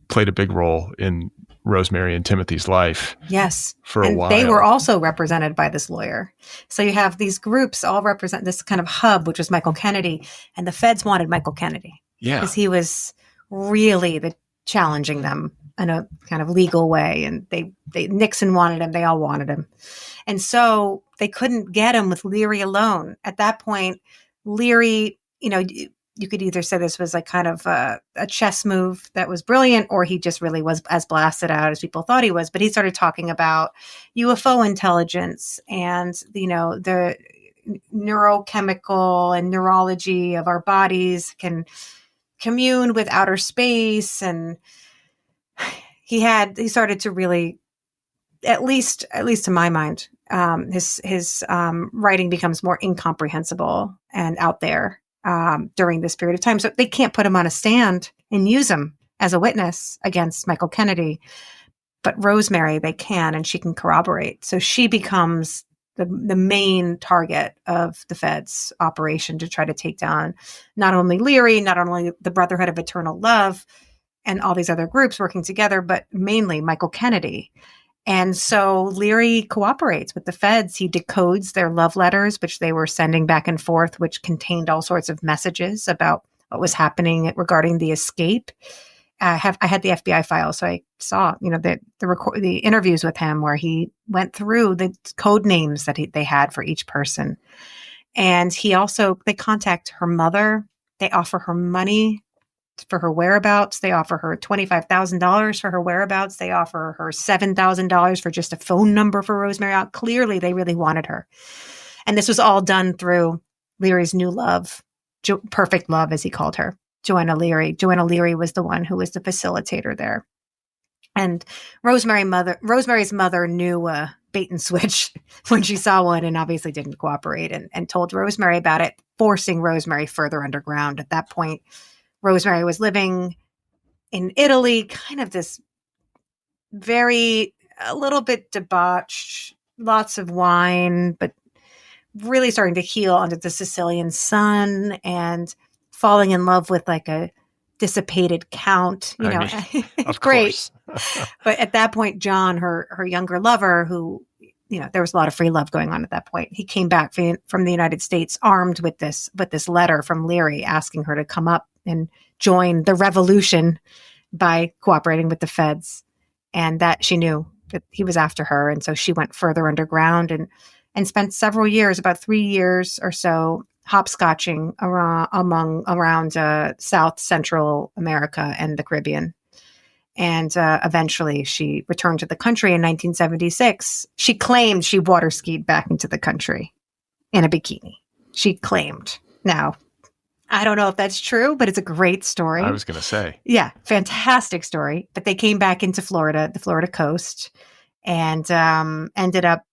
played a big role in Rosemary and Timothy's life. Yes. For a while. They were also represented by this lawyer. So you have these groups all represent this kind of hub, which was Michael Kennedy. And the feds wanted Michael Kennedy. Yeah. Because he was really challenging them in a kind of legal way. And Nixon wanted him. They all wanted him. And so they couldn't get him with Leary alone. At that point, Leary, you could either say this was like kind of a chess move that was brilliant, or he just really was as blasted out as people thought he was. But he started talking about UFO intelligence and, the neurochemical and neurology of our bodies can commune with outer space. And he started to really, at least to my mind, his writing becomes more incomprehensible and out there. During this period of time. So they can't put him on a stand and use him as a witness against Michael Kennedy. But Rosemary, they can, and she can corroborate. So she becomes the main target of the feds' operation to try to take down not only Leary, not only the Brotherhood of Eternal Love and all these other groups working together, but mainly Michael Kennedy. And so Leary cooperates with the feds. He decodes their love letters, which they were sending back and forth, which contained all sorts of messages about what was happening regarding the escape. I had the FBI file, so I saw, the interviews with him where he went through the code names that they had for each person. And they contact her mother. They offer her money for her whereabouts. They offer her $25,000 for her whereabouts. They offer her $7,000 for just a phone number for Rosemary. Clearly, they really wanted her. And this was all done through Leary's new love, perfect love, as he called her, Joanna Leary. Joanna Leary was the one who was the facilitator there. And Rosemary's mother knew a bait and switch when she saw one, and obviously didn't cooperate, and told Rosemary about it, forcing Rosemary further underground. At that point, Rosemary was living in Italy, kind of this a little bit debauched, lots of wine, but really starting to heal under the Sicilian sun and falling in love with like a dissipated count, of great. course. But at that point, John, her younger lover, who, there was a lot of free love going on at that point. He came back from the United States armed with this letter from Leary asking her to come up and join the revolution by cooperating with the feds. And that she knew that he was after her. And so she went further underground and spent several years, about 3 years or so, hopscotching around South Central America and the Caribbean. And eventually she returned to the country in 1976. She claimed she water skied back into the country in a bikini. She claimed. Now, I don't know if that's true, but it's a great story. I was going to say. Yeah, fantastic story. But they came back into Florida, the Florida coast, and ended up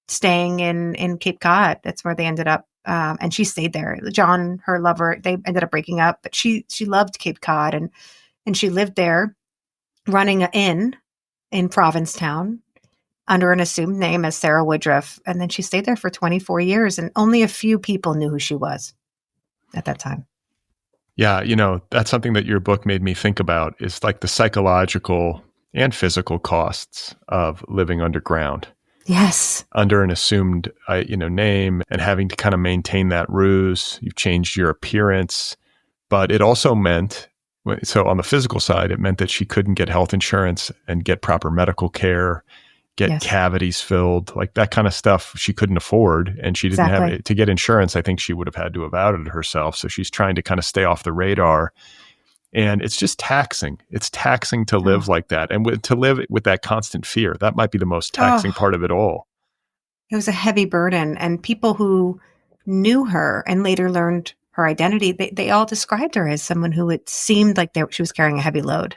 staying in Cape Cod. That's where they ended up. And she stayed there. John, her lover, they ended up breaking up, but she loved Cape Cod, and she lived there, running an inn in Provincetown under an assumed name as Sarah Woodruff. And then she stayed there for 24 years, and only a few people knew who she was at that time. Yeah, that's something that your book made me think about, is like the psychological and physical costs of living underground. Yes. Under an assumed, name, and having to kind of maintain that ruse. You've changed your appearance, but it also meant, so on the physical side, it meant that she couldn't get health insurance and get proper medical care, get cavities filled, like that kind of stuff she couldn't afford. And she didn't have it to get insurance. I think she would have had to have outed herself. So she's trying to kind of stay off the radar. And it's just taxing. It's taxing to live like that. And to live with that constant fear. That might be the most taxing part of it all. It was a heavy burden. And people who knew her and later learned her identity, they all described her as someone who it seemed like she was carrying a heavy load.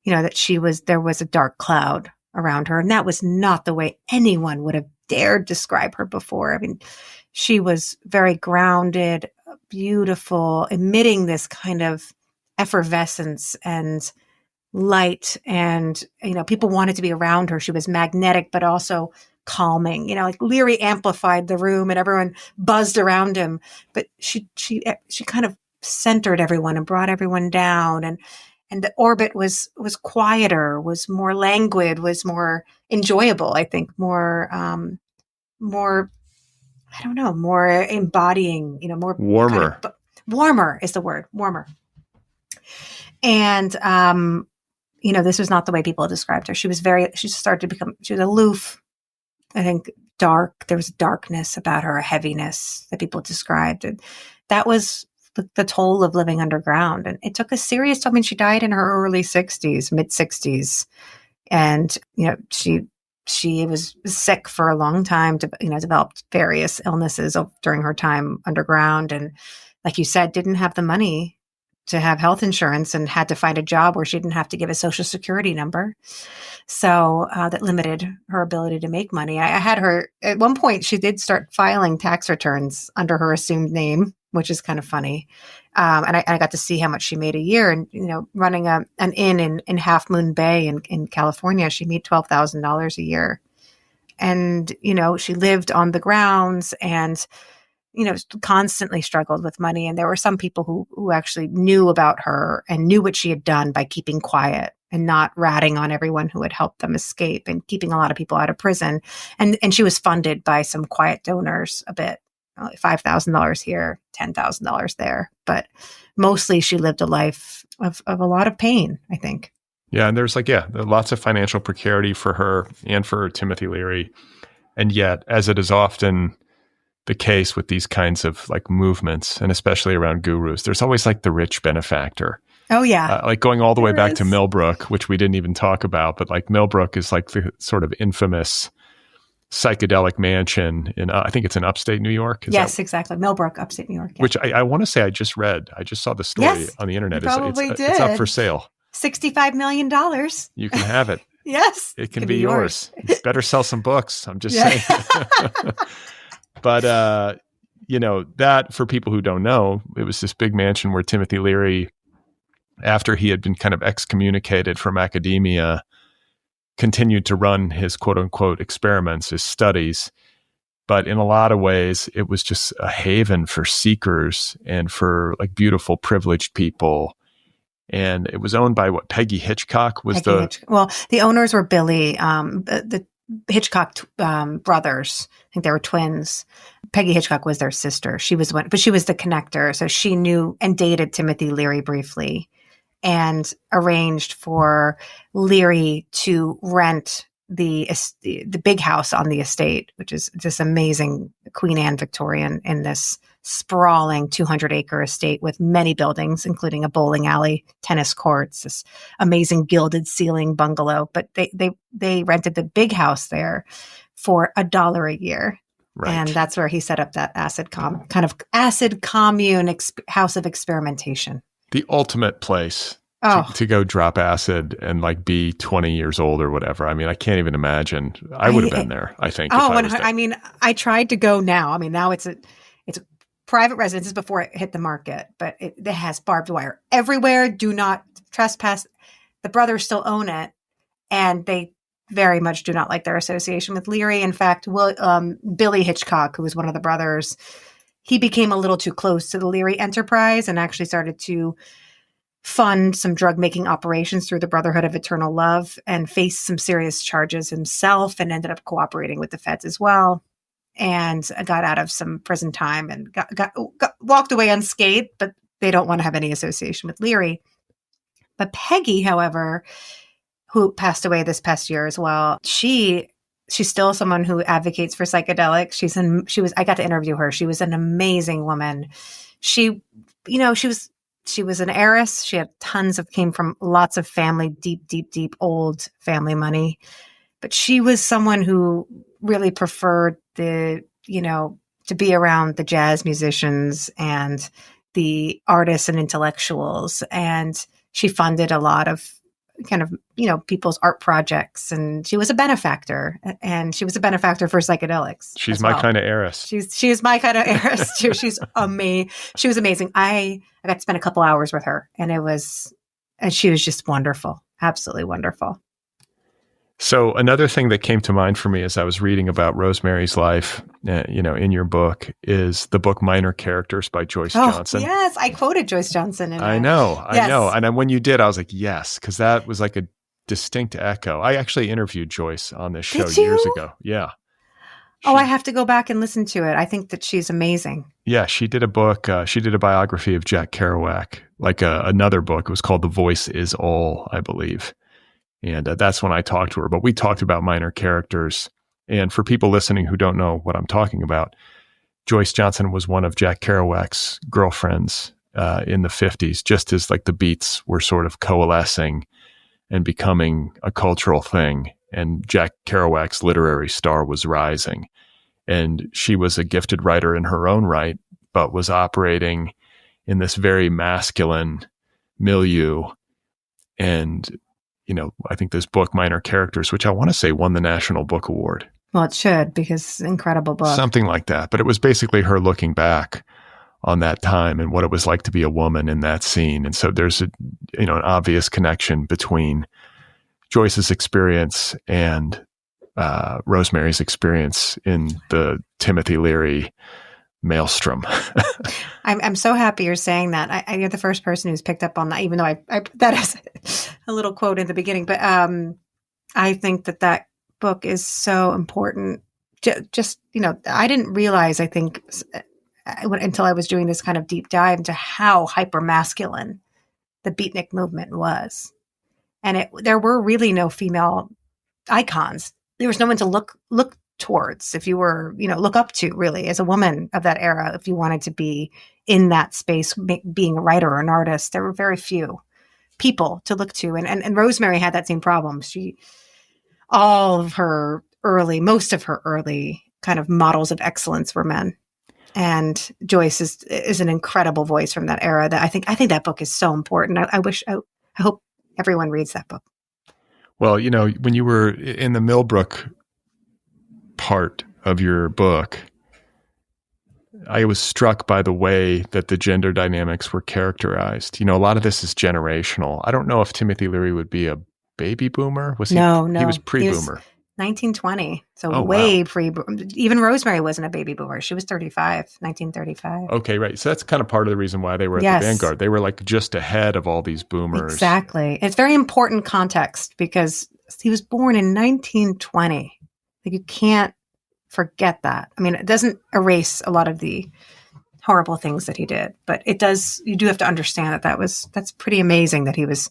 That there was a dark cloud around her. And that was not the way anyone would have dared describe her before. I mean, she was very grounded, beautiful, emitting this kind of effervescence and light, and people wanted to be around her. She was magnetic but also calming. Like Leary amplified the room and everyone buzzed around him, but she kind of centered everyone and brought everyone down, and the orbit was quieter, was more languid, was more enjoyable, I think, more more embodying, more warmer. Kind of, warmer is the word, warmer. And, this was not the way people described her. She was aloof, I think, dark. There was darkness about her, a heaviness that people described. And that was the toll of living underground. And it took a serious toll. I mean, she died in her early 60s, mid 60s. And, she was sick for a long time, developed various illnesses during her time underground. And like you said, didn't have the money to have health insurance and had to find a job where she didn't have to give a social security number. So that limited her ability to make money. I had her, at one point, she did start filing tax returns under her assumed name, which is kind of funny. And I got to see how much she made a year. And, running an inn in Half Moon Bay in California, she made $12,000 a year. And, she lived on the grounds and constantly struggled with money. And there were some people who actually knew about her and knew what she had done by keeping quiet and not ratting on everyone who had helped them escape and keeping a lot of people out of prison. And she was funded by some quiet donors a bit, $5,000 here, $10,000 there. But mostly she lived a life of a lot of pain, I think. Yeah. And there's lots of financial precarity for her and for Timothy Leary. And yet, as it is often the case with these kinds of movements, and especially around gurus, there's always the rich benefactor. Oh yeah. Going all the way back to Millbrook, which we didn't even talk about, but Millbrook is the sort of infamous psychedelic mansion in, I think it's in upstate New York. Yes, exactly. Millbrook, upstate New York. Yeah. Which I want to say I just saw the story on the internet. Probably did. It's up for sale. $65 million. You can have it. Yes. It can be yours. Better sell some books. I'm just saying. But, that for people who don't know, it was this big mansion where Timothy Leary, after he had been kind of excommunicated from academia, continued to run his quote unquote experiments, his studies. But in a lot of ways, it was just a haven for seekers and for like beautiful, privileged people. And it was owned by Peggy Hitchcock was Well, the owners were Billy, the Hitchcock brothers. I think they were twins. Peggy Hitchcock was their sister. She was but she was the connector. So she knew and dated Timothy Leary briefly and arranged for Leary to rent the big house on the estate, which is this amazing Queen Anne Victorian in this sprawling 200-acre estate with many buildings, including a bowling alley, tennis courts, this amazing gilded ceiling bungalow. But they rented the big house there for $1 a year. Right. And that's where he set up that acid commune house of experimentation. The ultimate place to go drop acid and like be 20 years old or whatever. I mean, I can't even imagine. I would have been there, I think. I mean, I tried to go now. I mean, now it's a private residence before it hit the market, but it has barbed wire everywhere. Do not trespass. The brothers still own it, and they very much do not like their association with Leary. In fact, Billy Hitchcock, who was one of the brothers, he became a little too close to the Leary enterprise and actually started to fund some drug-making operations through the Brotherhood of Eternal Love and faced some serious charges himself and ended up cooperating with the feds as well and got out of some prison time and got walked away unscathed, but they don't want to have any association with Leary. But Peggy, however, who passed away this past year as well, she's still someone who advocates for psychedelics. I got to interview her. She was an amazing woman. She was an heiress. She had came from lots of family, deep old family money. But she was someone who really preferred to be around the jazz musicians and the artists and intellectuals. And she funded a lot of people's art projects. And she was a benefactor. And she was a benefactor for psychedelics. She's my kind of heiress. She is my kind of heiress too. She was amazing. I got to spend a couple hours with her, and she was just wonderful. Absolutely wonderful. So another thing that came to mind for me as I was reading about Rosemary's life, in your book, is the book Minor Characters by Joyce Johnson. Yes, I quoted Joyce Johnson. I know. And when you did, I was like, yes, because that was like a distinct echo. I actually interviewed Joyce on this show years ago. Yeah. I have to go back and listen to it. I think that she's amazing. Yeah, she did a book. She did a biography of Jack Kerouac, like another book. It was called The Voice Is All, I believe. And that's when I talked to her. But we talked about Minor Characters. And for people listening who don't know what I'm talking about, Joyce Johnson was one of Jack Kerouac's girlfriends in the 50s, just as like the Beats were sort of coalescing and becoming a cultural thing. And Jack Kerouac's literary star was rising. And she was a gifted writer in her own right, but was operating in this very masculine milieu. And I think this book, Minor Characters, which I want to say won the National Book Award. Well, it should, because it's an incredible book. Something like that. But it was basically her looking back on that time and what it was like to be a woman in that scene. And so there's an obvious connection between Joyce's experience and Rosemary's experience in the Timothy Leary maelstrom. I'm so happy you're saying that. You're the first person who's picked up on that, even though I put that as a little quote in the beginning. But I think that book is so important. Just, I didn't realize, I think, until I was doing this kind of deep dive into how hyper-masculine the beatnik movement was. And there were really no female icons. There was no one to look towards if you were, look up to, really, as a woman of that era. If you wanted to be in that space, being a writer or an artist, there were very few people to look to. And Rosemary had that same problem. Most of her early kind of models of excellence were men. And Joyce is an incredible voice from that era that I think that book is so important. I hope Everyone reads that book. Well, when you were in the Millbrook part of your book, I was struck by the way that the gender dynamics were characterized. A lot of this is generational. I don't know if Timothy Leary would be a baby boomer. Was he? No. He was pre-boomer. 1920. So wow. pre. Even Rosemary wasn't a baby boomer. She was 1935. Okay, right. So that's kind of part of the reason why they were at the vanguard. They were like just ahead of all these boomers. Exactly. It's very important context because he was born in 1920. Like, you can't forget that. I mean, it doesn't erase a lot of the horrible things that he did, but it does. You do have to understand that's pretty amazing that he was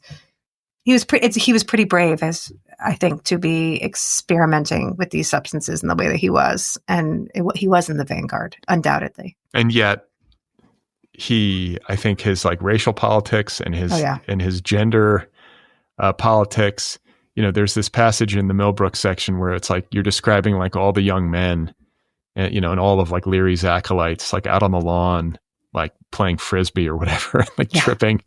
pretty brave, as I think, to be experimenting with these substances in the way that he was, and he was in the vanguard, undoubtedly. And yet, I think his like racial politics and his gender politics. There's this passage in the Millbrook section where it's like you're describing like all the young men, and all of like Leary's acolytes, like out on the lawn, like playing frisbee or whatever, like tripping.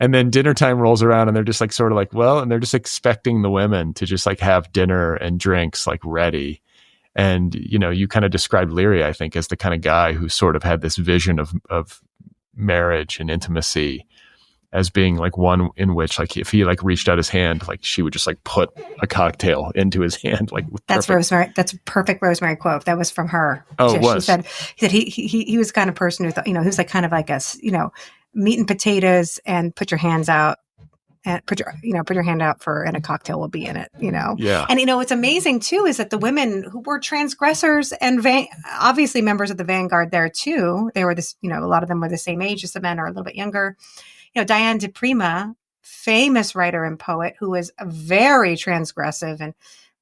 And then dinner time rolls around and they're just like sort of like, and they're just expecting the women to just like have dinner and drinks like ready. And, you kind of described Leary, I think, as the kind of guy who sort of had this vision of marriage and intimacy as being like one in which, like, if he like reached out his hand, like she would just like put a cocktail into his hand. Like, that's Rosemary. That's a perfect Rosemary quote. That was from her. Oh, it was. She said he was the kind of person who thought, he was like kind of like us, meat and potatoes, and put your hands out and put your hand out and a cocktail will be in it, Yeah. And, what's amazing too, is that the women who were transgressors and obviously members of the vanguard there too, they were this, a lot of them were the same age as the men or a little bit younger. Diane de Prima, famous writer and poet who was very transgressive and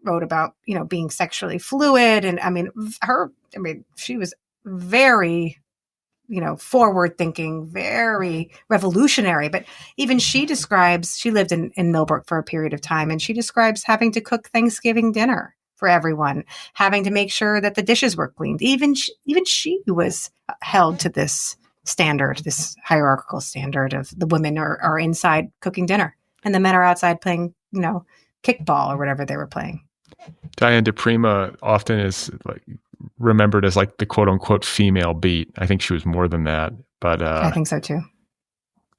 wrote about, being sexually fluid. And she was very, forward thinking, very revolutionary. But even she lived in Millbrook for a period of time, and she describes having to cook Thanksgiving dinner for everyone, having to make sure that the dishes were cleaned. Even she was held to this standard, this hierarchical standard of the women are inside cooking dinner and the men are outside playing, kickball or whatever they were playing. Diane de Prima often is like remembered as like the quote unquote female beat. I think she was more than that, but I think so too.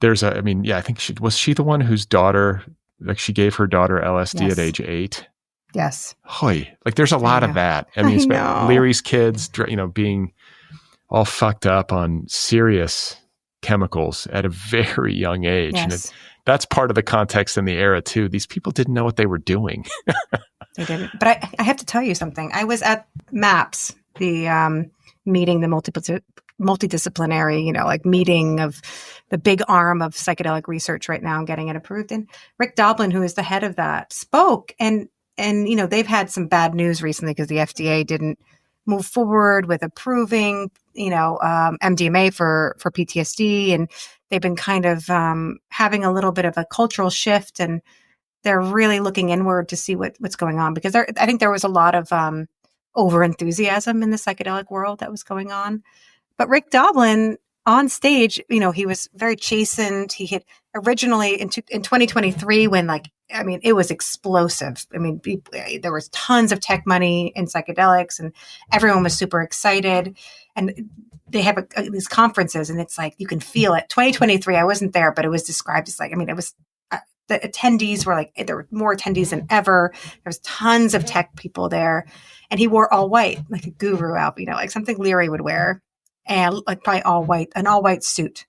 I think she the one whose daughter, like she gave her daughter LSD at age 8. Yes. Hoy. Like there's a lot of that. I mean, Leary's kids, being all fucked up on serious chemicals at a very young age. Yes. And that's part of the context in the era too. These people didn't know what they were doing. They didn't. But I have to tell you something. I was at MAPS, the meeting, the multidisciplinary, meeting of the big arm of psychedelic research right now and getting it approved. And Rick Doblin, who is the head of that, spoke. And they've had some bad news recently because the FDA didn't move forward with approving, MDMA for PTSD. And they've been kind of having a little bit of a cultural shift, and they're really looking inward to see what's going on, because I think there was a lot of over enthusiasm in the psychedelic world that was going on. But Rick Doblin on stage, he was very chastened. He had originally in 2023 when it was explosive. There was tons of tech money in psychedelics and everyone was super excited. And they have these conferences and it's like, you can feel it. 2023, I wasn't there, but it was described as it was, the attendees were there were more attendees than ever. There was tons of tech people there, and he wore all white, like a guru outfit, like something Leary would wear, and like probably an all white suit.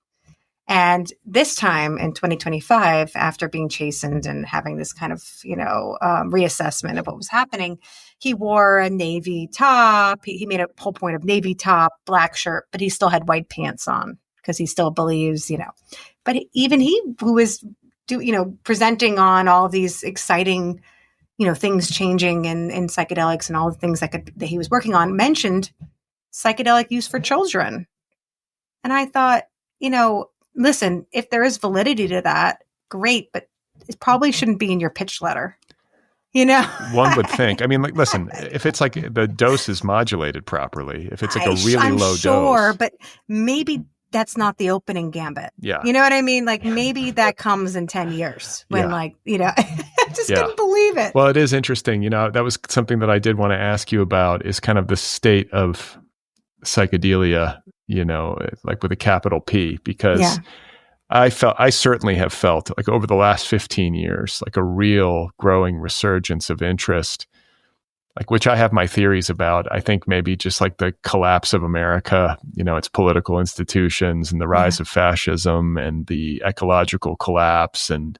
And this time in 2025, after being chastened and having this kind of, reassessment of what was happening, he wore a navy top. He made a whole point of navy top, black shirt, but he still had white pants on because he still believes, but even he who was presenting on all these exciting, things changing in psychedelics and all the things that he was working on, mentioned psychedelic use for children. And I thought, listen, if there is validity to that, great, but it probably shouldn't be in your pitch letter. One would think. Listen, if it's like the dose is modulated properly, if it's like a really low dose. But maybe that's not the opening gambit. Yeah. You know what I mean? Like maybe that comes in 10 years when I just couldn't believe it. Well, it is interesting. That was something that I did want to ask you about, is kind of the state of psychedelia, like with a capital P, because I certainly have felt like over the last 15 years, like a real growing resurgence of interest, like, which I have my theories about. I think maybe just like the collapse of America, its political institutions and the rise of fascism and the ecological collapse and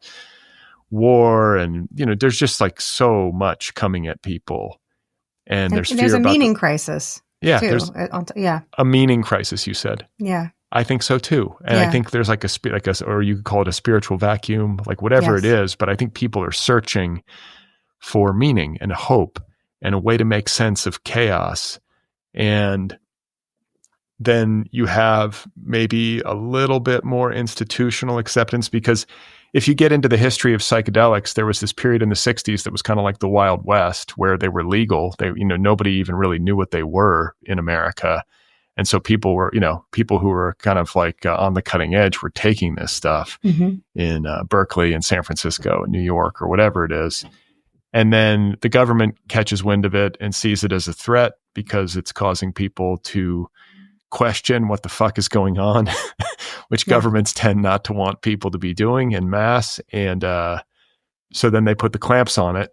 war. And, there's just like so much coming at people. And there's a meaning crisis. Yeah. Too. There's a meaning crisis, you said. Yeah. I think so too. And I think there's like or you could call it a spiritual vacuum, like whatever it is. But I think people are searching for meaning and hope and a way to make sense of chaos. And then you have maybe a little bit more institutional acceptance, because if you get into the history of psychedelics, there was this period in the 60s that was kind of like the Wild West, where they were legal. They, nobody even really knew what they were in America. And so people who were kind of like on the cutting edge were taking this stuff in Berkeley and San Francisco and New York or whatever it is. And then the government catches wind of it and sees it as a threat because it's causing people to question what the fuck is going on, which governments tend not to want people to be doing in mass. And so then they put the clamps on it,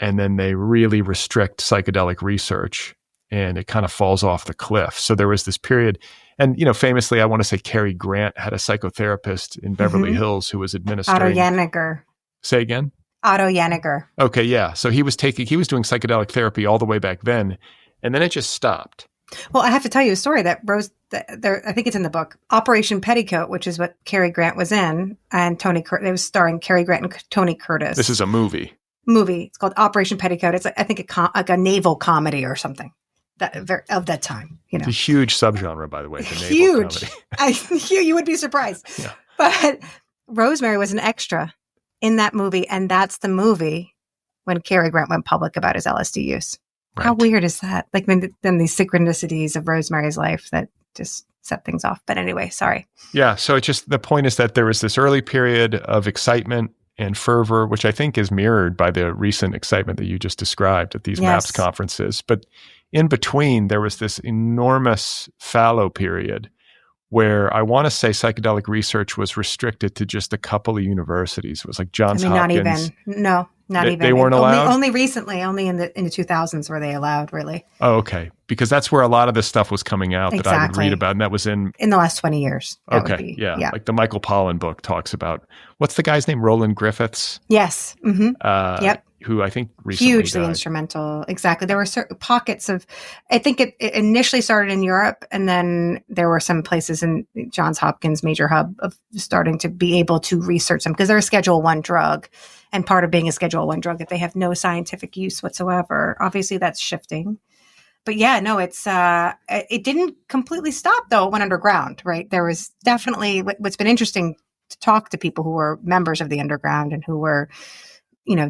and then they really restrict psychedelic research, and it kind of falls off the cliff. So there was this period, and famously, I want to say Cary Grant had a psychotherapist in Beverly Hills who was administering. Otto Janiger. Say again? Otto Janiger. Okay, yeah. So he was doing psychedelic therapy all the way back then, and then it just stopped. Well, I have to tell you a story that I think it's in the book, Operation Petticoat, which is what Cary Grant was in, and it was starring Cary Grant and Tony Curtis. This is a movie. It's called Operation Petticoat. It's I think like a naval comedy or something of that time. It's a huge subgenre, by the way. The huge. Naval comedy. You would be surprised. Yeah. But Rosemary was an extra in that movie, and that's the movie when Cary Grant went public about his LSD use. Right. How weird is that? Like then these synchronicities of Rosemary's life that just set things off. But anyway, sorry. Yeah. So the point is that there was this early period of excitement and fervor, which I think is mirrored by the recent excitement that you just described at these MAPS conferences. But in between, there was this enormous fallow period where I want to say psychedelic research was restricted to just a couple of universities. It was like Johns Hopkins. Not even. No, not even. They weren't allowed? Only recently, only in the 2000s were they allowed, really. Oh, okay. Because that's where a lot of this stuff was coming out that I would read about. And that was in the last 20 years. Okay. Yeah. Like the Michael Pollan book talks about, what's the guy's name? Roland Griffiths? Yes. Mm-hmm. Yep. Who I think recently hugely died. Instrumental. Exactly. There were certain pockets of, I think it initially started in Europe, and then there were some places in Johns Hopkins major hub of starting to be able to research them, because they're a Schedule I drug, and part of being a Schedule I drug that they have no scientific use whatsoever. Obviously that's shifting. But yeah, no, it didn't completely stop though. It went underground, right? There was definitely, what's been interesting to talk to people who were members of the underground and who were,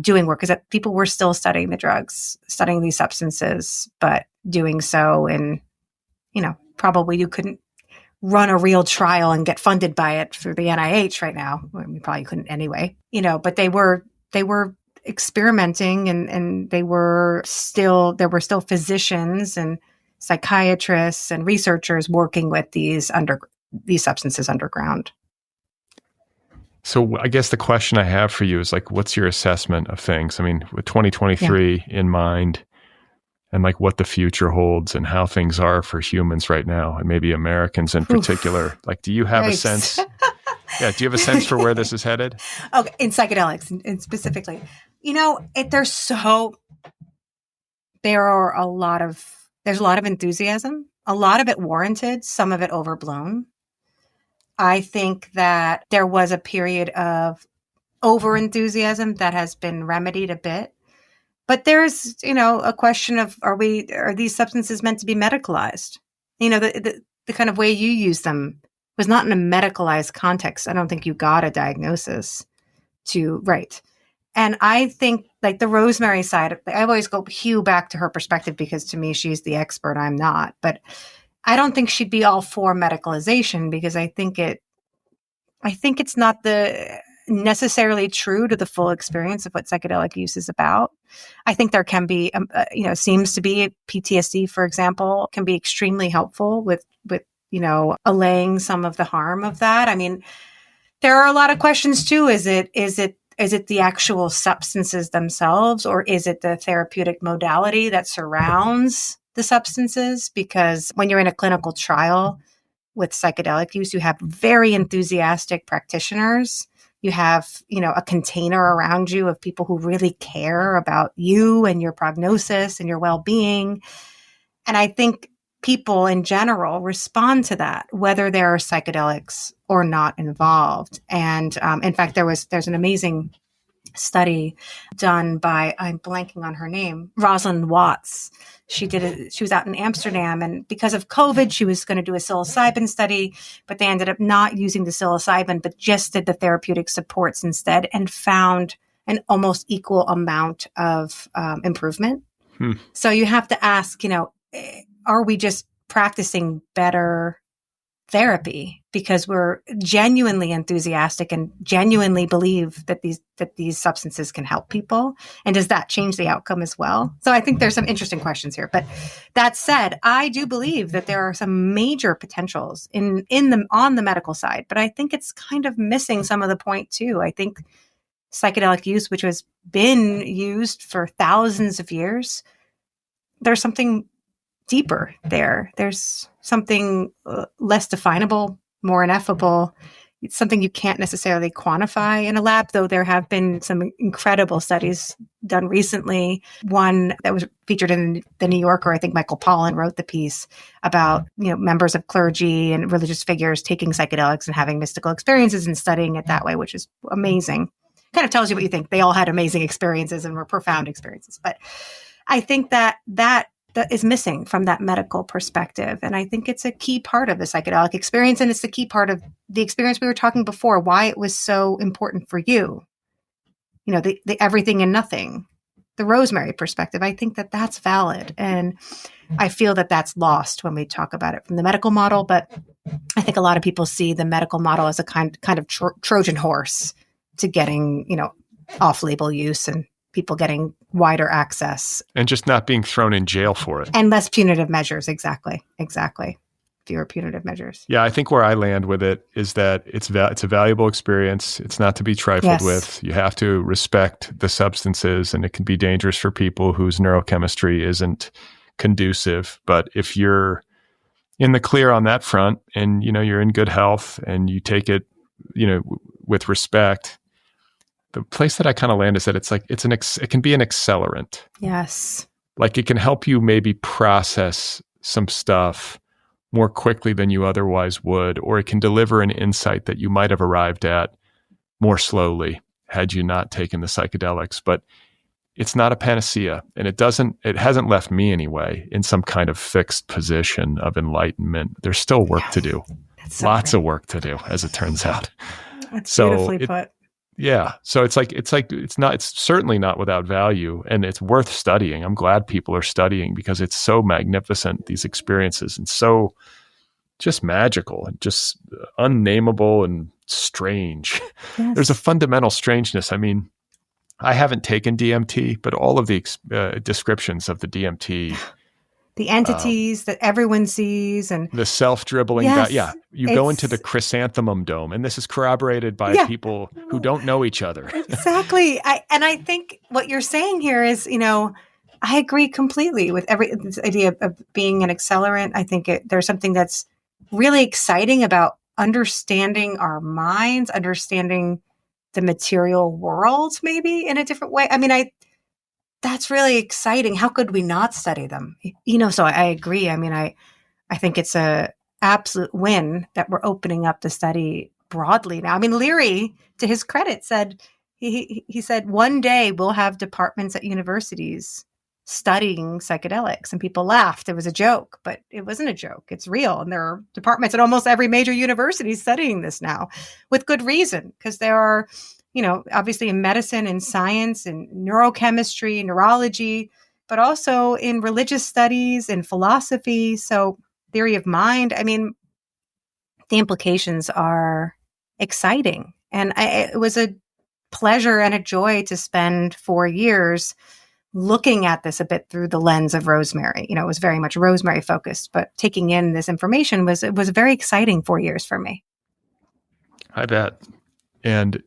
doing work, is that people were still studying the drugs, studying these substances, but doing so in, probably you couldn't run a real trial and get funded by it through the NIH right now. Well, we probably couldn't anyway, but they were experimenting, and there were still physicians and psychiatrists and researchers working with these substances underground. So I guess the question I have for you is like, what's your assessment of things? I mean, with 2023 in mind, and like what the future holds and how things are for humans right now, and maybe Americans in particular. Like, do you have a sense? Do you have a sense for where this is headed? Okay, in psychedelics, and specifically, there's a lot of enthusiasm, a lot of it warranted, some of it overblown. I think that there was a period of over enthusiasm that has been remedied a bit, but there's, a question of, are these substances meant to be medicalized? The kind of way you use them was not in a medicalized context. I don't think you got a diagnosis right. And I think like the Rosemary side, I always go back to her perspective, because to me, she's the expert. I'm not, but I don't think she'd be all for medicalization, because I think it's not necessarily true to the full experience of what psychedelic use is about. I think there can be, seems to be PTSD, for example, can be extremely helpful with allaying some of the harm of that. I mean, there are a lot of questions too. Is it the actual substances themselves, or is it the therapeutic modality that surrounds the substances? Because when you're in a clinical trial with psychedelic use, you have very enthusiastic practitioners. You have, a container around you of people who really care about you and your prognosis and your well-being. And I think people in general respond to that, whether there are psychedelics or not involved. And in fact, there's an amazing study done by, I'm blanking on her name, Rosalind Watts. She was out in Amsterdam, and because of COVID, she was going to do a psilocybin study, but they ended up not using the psilocybin, but just did the therapeutic supports instead, and found an almost equal amount of improvement. So you have to ask, are we just practicing better therapy because we're genuinely enthusiastic and genuinely believe that these substances can help people? And does that change the outcome as well? So I think there's some interesting questions here. But that said, I do believe that there are some major potentials on the medical side, but I think it's kind of missing some of the point too. I think psychedelic use, which has been used for thousands of years, there's something deeper there. There's something less definable, more ineffable. It's something you can't necessarily quantify in a lab, though there have been some incredible studies done recently. One that was featured in the New Yorker, I think Michael Pollan wrote the piece about, members of clergy and religious figures taking psychedelics and having mystical experiences and studying it that way, which is amazing. Kind of tells you what you think. They all had amazing experiences and were profound experiences. But I think that is missing from that medical perspective. And I think it's a key part of the psychedelic experience. And it's the key part of the experience we were talking before, why it was so important for you. The everything and nothing, the Rosemary perspective. I think that that's valid. And I feel that that's lost when we talk about it from the medical model. But I think a lot of people see the medical model as a kind of Trojan horse to getting, off-label use and people getting wider access. And just not being thrown in jail for it. And less punitive measures. Exactly. Fewer punitive measures. Yeah, I think where I land with it is that it's a valuable experience. It's not to be trifled with. You have to respect the substances, and it can be dangerous for people whose neurochemistry isn't conducive. But if you're in the clear on that front and, you're in good health and you take it, with respect, the place that I kind of land is that it can be an accelerant. Yes. Like it can help you maybe process some stuff more quickly than you otherwise would, or it can deliver an insight that you might have arrived at more slowly had you not taken the psychedelics. But it's not a panacea, and it hasn't left me anyway in some kind of fixed position of enlightenment. There's still work to do. Lots of work to do, as it turns out. That's beautifully put. Yeah. So it's certainly not without value, and it's worth studying. I'm glad people are studying because it's so magnificent, these experiences, and so just magical and just unnameable and strange. Yes. There's a fundamental strangeness. I mean, I haven't taken DMT, but all of the descriptions of the DMT, the entities that everyone sees, and the self-dribbling guy. Yeah. You go into the chrysanthemum dome, and this is corroborated by people who don't know each other. Exactly. I think what you're saying here is, I agree completely with this idea of being an accelerant. I think there's something that's really exciting about understanding our minds, understanding the material world, maybe in a different way. I mean, that's really exciting. How could we not study them? So I agree. I mean, I think it's a absolute win that we're opening up the study broadly now. I mean, Leary, to his credit, said he said one day we'll have departments at universities studying psychedelics, and people laughed. It was a joke, but it wasn't a joke. It's real, and there are departments at almost every major university studying this now, with good reason, because there are, obviously in medicine and science and neurochemistry, neurology, but also in religious studies and philosophy. So theory of mind. I mean, the implications are exciting. And it was a pleasure and a joy to spend 4 years looking at this a bit through the lens of Rosemary. It was very much Rosemary focused, but taking in this information was very exciting 4 years for me. I bet. And,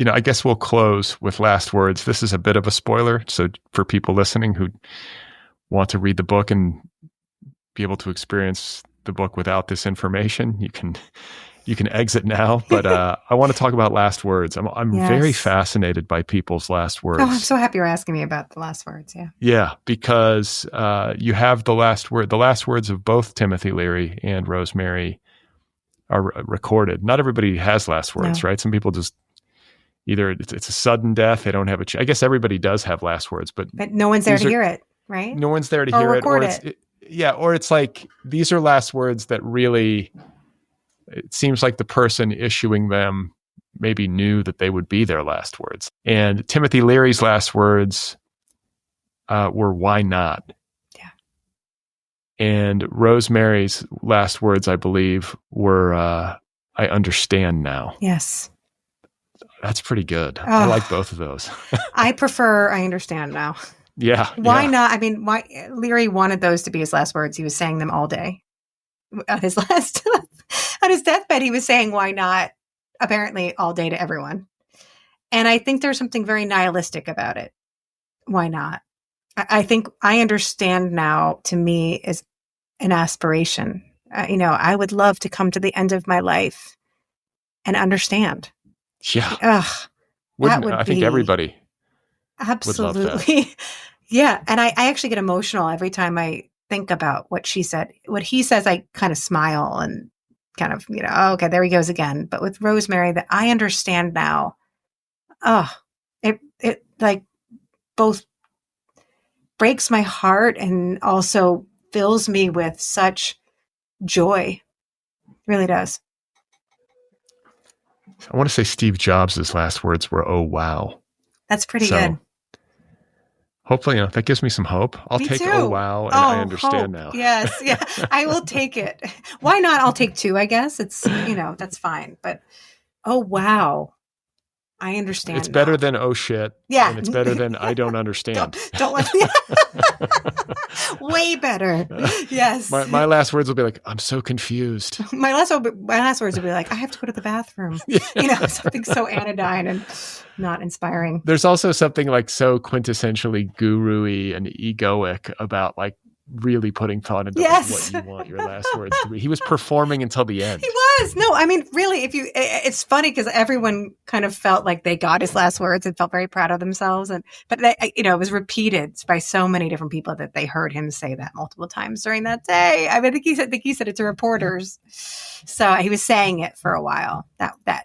I guess we'll close with last words. This is a bit of a spoiler. So for people listening who want to read the book and be able to experience the book without this information, you can exit now. But I want to talk about last words. I'm Yes. very fascinated by people's last words. Oh, I'm so happy you're asking me about the last words. Yeah. Yeah, because you have the last word. The last words of both Timothy Leary and Rosemary are recorded. Not everybody has last words, No. right? Some people just either it's a sudden death. They don't have I guess everybody does have last words, but no one's there to hear it, right? No one's there to Or hear record it. Or it's like these are last words that really. It seems like the person issuing them maybe knew that they would be their last words. And Timothy Leary's last words were, "Why not?" Yeah. And Rosemary's last words, I believe, were, "I understand now." Yes. That's pretty good. I like both of those. I prefer "I understand now." Yeah. Why not? I mean, why Leary wanted those to be his last words. He was saying them all day. On his deathbed, he was saying "why not" apparently all day to everyone. And I think there's something very nihilistic about it. Why not? I think "I understand now" to me is an aspiration. I would love to come to the end of my life and understand. Yeah. I think everybody absolutely would love that. Yeah. And I actually get emotional every time I think about what she said. What he says, I kind of smile and kind of, okay, there he goes again. But with Rosemary, that "I understand now," it like both breaks my heart and also fills me with such joy. It really does. I want to say Steve Jobs' last words were, "Oh, wow." That's pretty good. Hopefully, that gives me some hope. I'll Me take too. "Oh, wow," and "I understand hope. now." Yes. Yeah. I will take it. Why not? I'll take 2, I guess. It's, that's fine. But "oh, wow. I understand." It's better now. than "oh, shit." Yeah. And it's better than "I don't understand." Don't let way better. Yes. My last words will be like, "I'm so confused." My last words would be like, "I have to go to the bathroom." Something so anodyne and not inspiring. There's also something like so quintessentially guru-y and egoic about like really putting thought into what you want your last words to be. He was performing until the end. He was. No, I mean, really, it's funny because everyone kind of felt like they got his last words and felt very proud of themselves. But it was repeated by so many different people that they heard him say that multiple times during that day. I mean, I think he said it to reporters. So he was saying it for a while.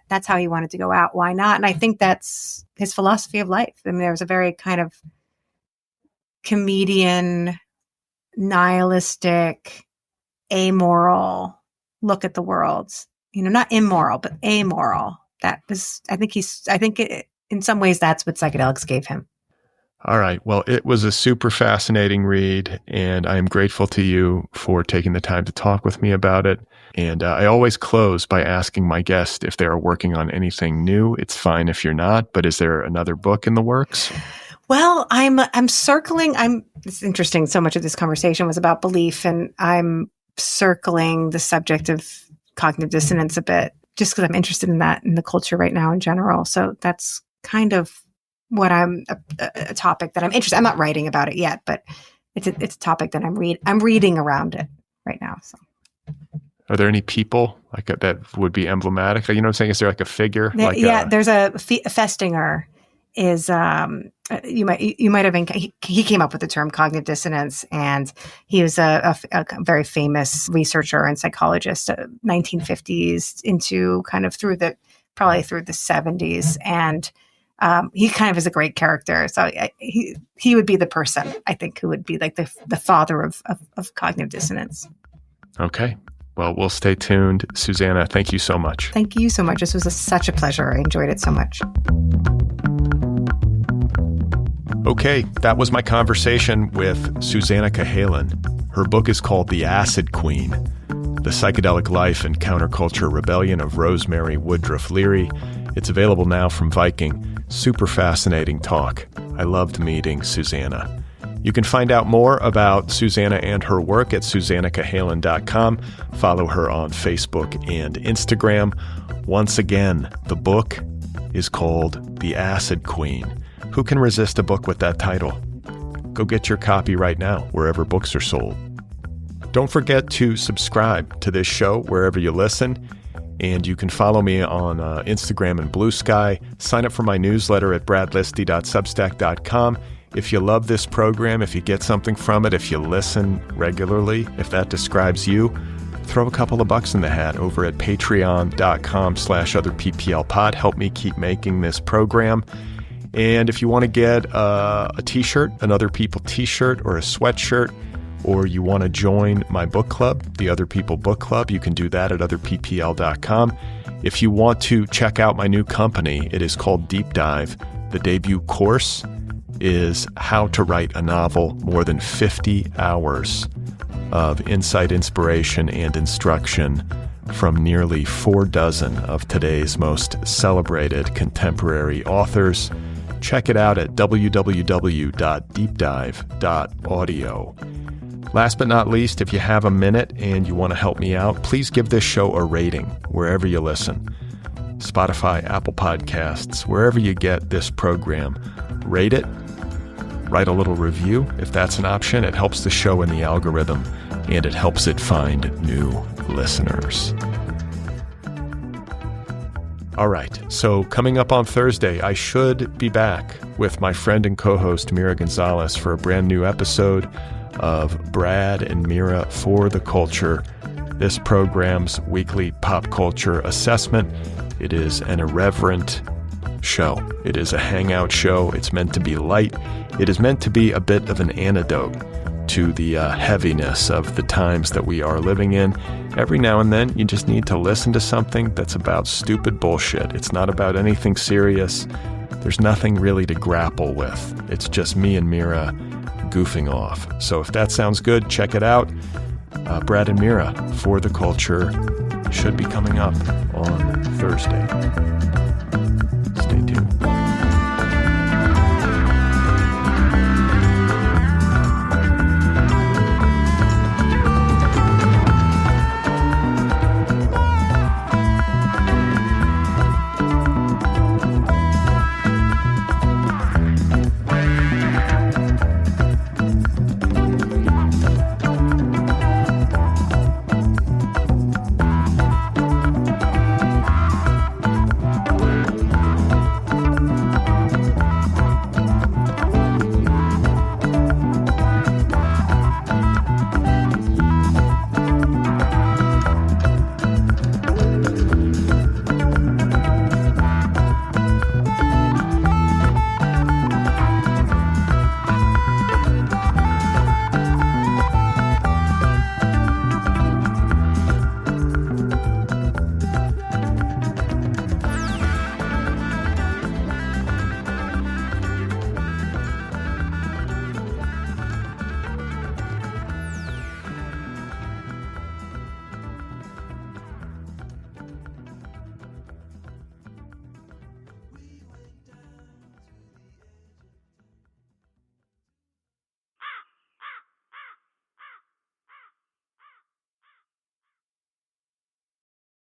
That's how he wanted to go out. Why not? And I think that's his philosophy of life. I mean, there was a very kind of comedian, nihilistic, amoral look at the world. Not immoral, but amoral. That was, in some ways that's what psychedelics gave him. All right. Well, it was a super fascinating read, and I am grateful to you for taking the time to talk with me about it. And I always close by asking my guest if they are working on anything new. It's fine if you're not, but is there another book in the works? Well, I'm circling. It's interesting. So much of this conversation was about belief, and I'm circling the subject of cognitive dissonance a bit, just because I'm interested in that in the culture right now in general. So that's kind of what I'm a topic that I'm interested. I'm not writing about it yet, but it's a topic that I'm reading around it right now. So, are there any people like that would be emblematic? You know what I'm saying? Is there like a figure? There's a Festinger. Is you might have been, he came up with the term cognitive dissonance, and he was a very famous researcher and psychologist, 1950s into kind of probably through the 70s, and he kind of is a great character. So he would be the person, I think, who would be like the father of cognitive dissonance. Okay. Well, we'll stay tuned. Susannah, thank you so much. Thank you so much. This was such a pleasure. I enjoyed it so much. Okay, that was my conversation with Susannah Cahalan. Her book is called The Acid Queen. The Psychedelic Life and Counterculture Rebellion of Rosemary, Woodruff, Leary. It's available now from Viking. Super fascinating talk. I loved meeting Susannah. You can find out more about Susannah and her work at SusannahCahalan.com. Follow her on Facebook and Instagram. Once again, the book is called The Acid Queen. Who can resist a book with that title? Go get your copy right now, wherever books are sold. Don't forget to subscribe to this show wherever you listen. And you can follow me on Instagram and Blue Sky. Sign up for my newsletter at bradlisti.substack.com. If you love this program, if you get something from it, if you listen regularly, if that describes you, throw a couple of bucks in the hat over at patreon.com/otherpplpod. Help me keep making this program. And if you want to get a t-shirt, an Other People t-shirt or a sweatshirt, or you want to join my book club, the Other People Book Club, you can do that at otherppl.com. If you want to check out my new company, it is called DeepDive. The debut course is How to Write a Novel, more than 50 hours of insight, inspiration, and instruction from nearly 4 dozen of today's most celebrated contemporary authors. Check it out at www.deepdive.audio. Last but not least, if you have a minute and you want to help me out, please give this show a rating wherever you listen. Spotify, Apple Podcasts, wherever you get this program. Rate it. Write a little review if that's an option. It helps the show in the algorithm, and it helps it find new listeners. All right, so coming up on Thursday, I should be back with my friend and co-host Mira Gonzalez for a brand new episode of Brad and Mira for the Culture, this program's weekly pop culture assessment. It is an irreverent show. It is a hangout show. It's meant to be light. It is meant to be a bit of an antidote to the heaviness of the times that we are living in. Every now and then, you just need to listen to something that's about stupid bullshit. It's not about anything serious. There's nothing really to grapple with. It's just me and Mira goofing off. So if that sounds good, check it out. Brad and Mira for the Culture should be coming up on Thursday.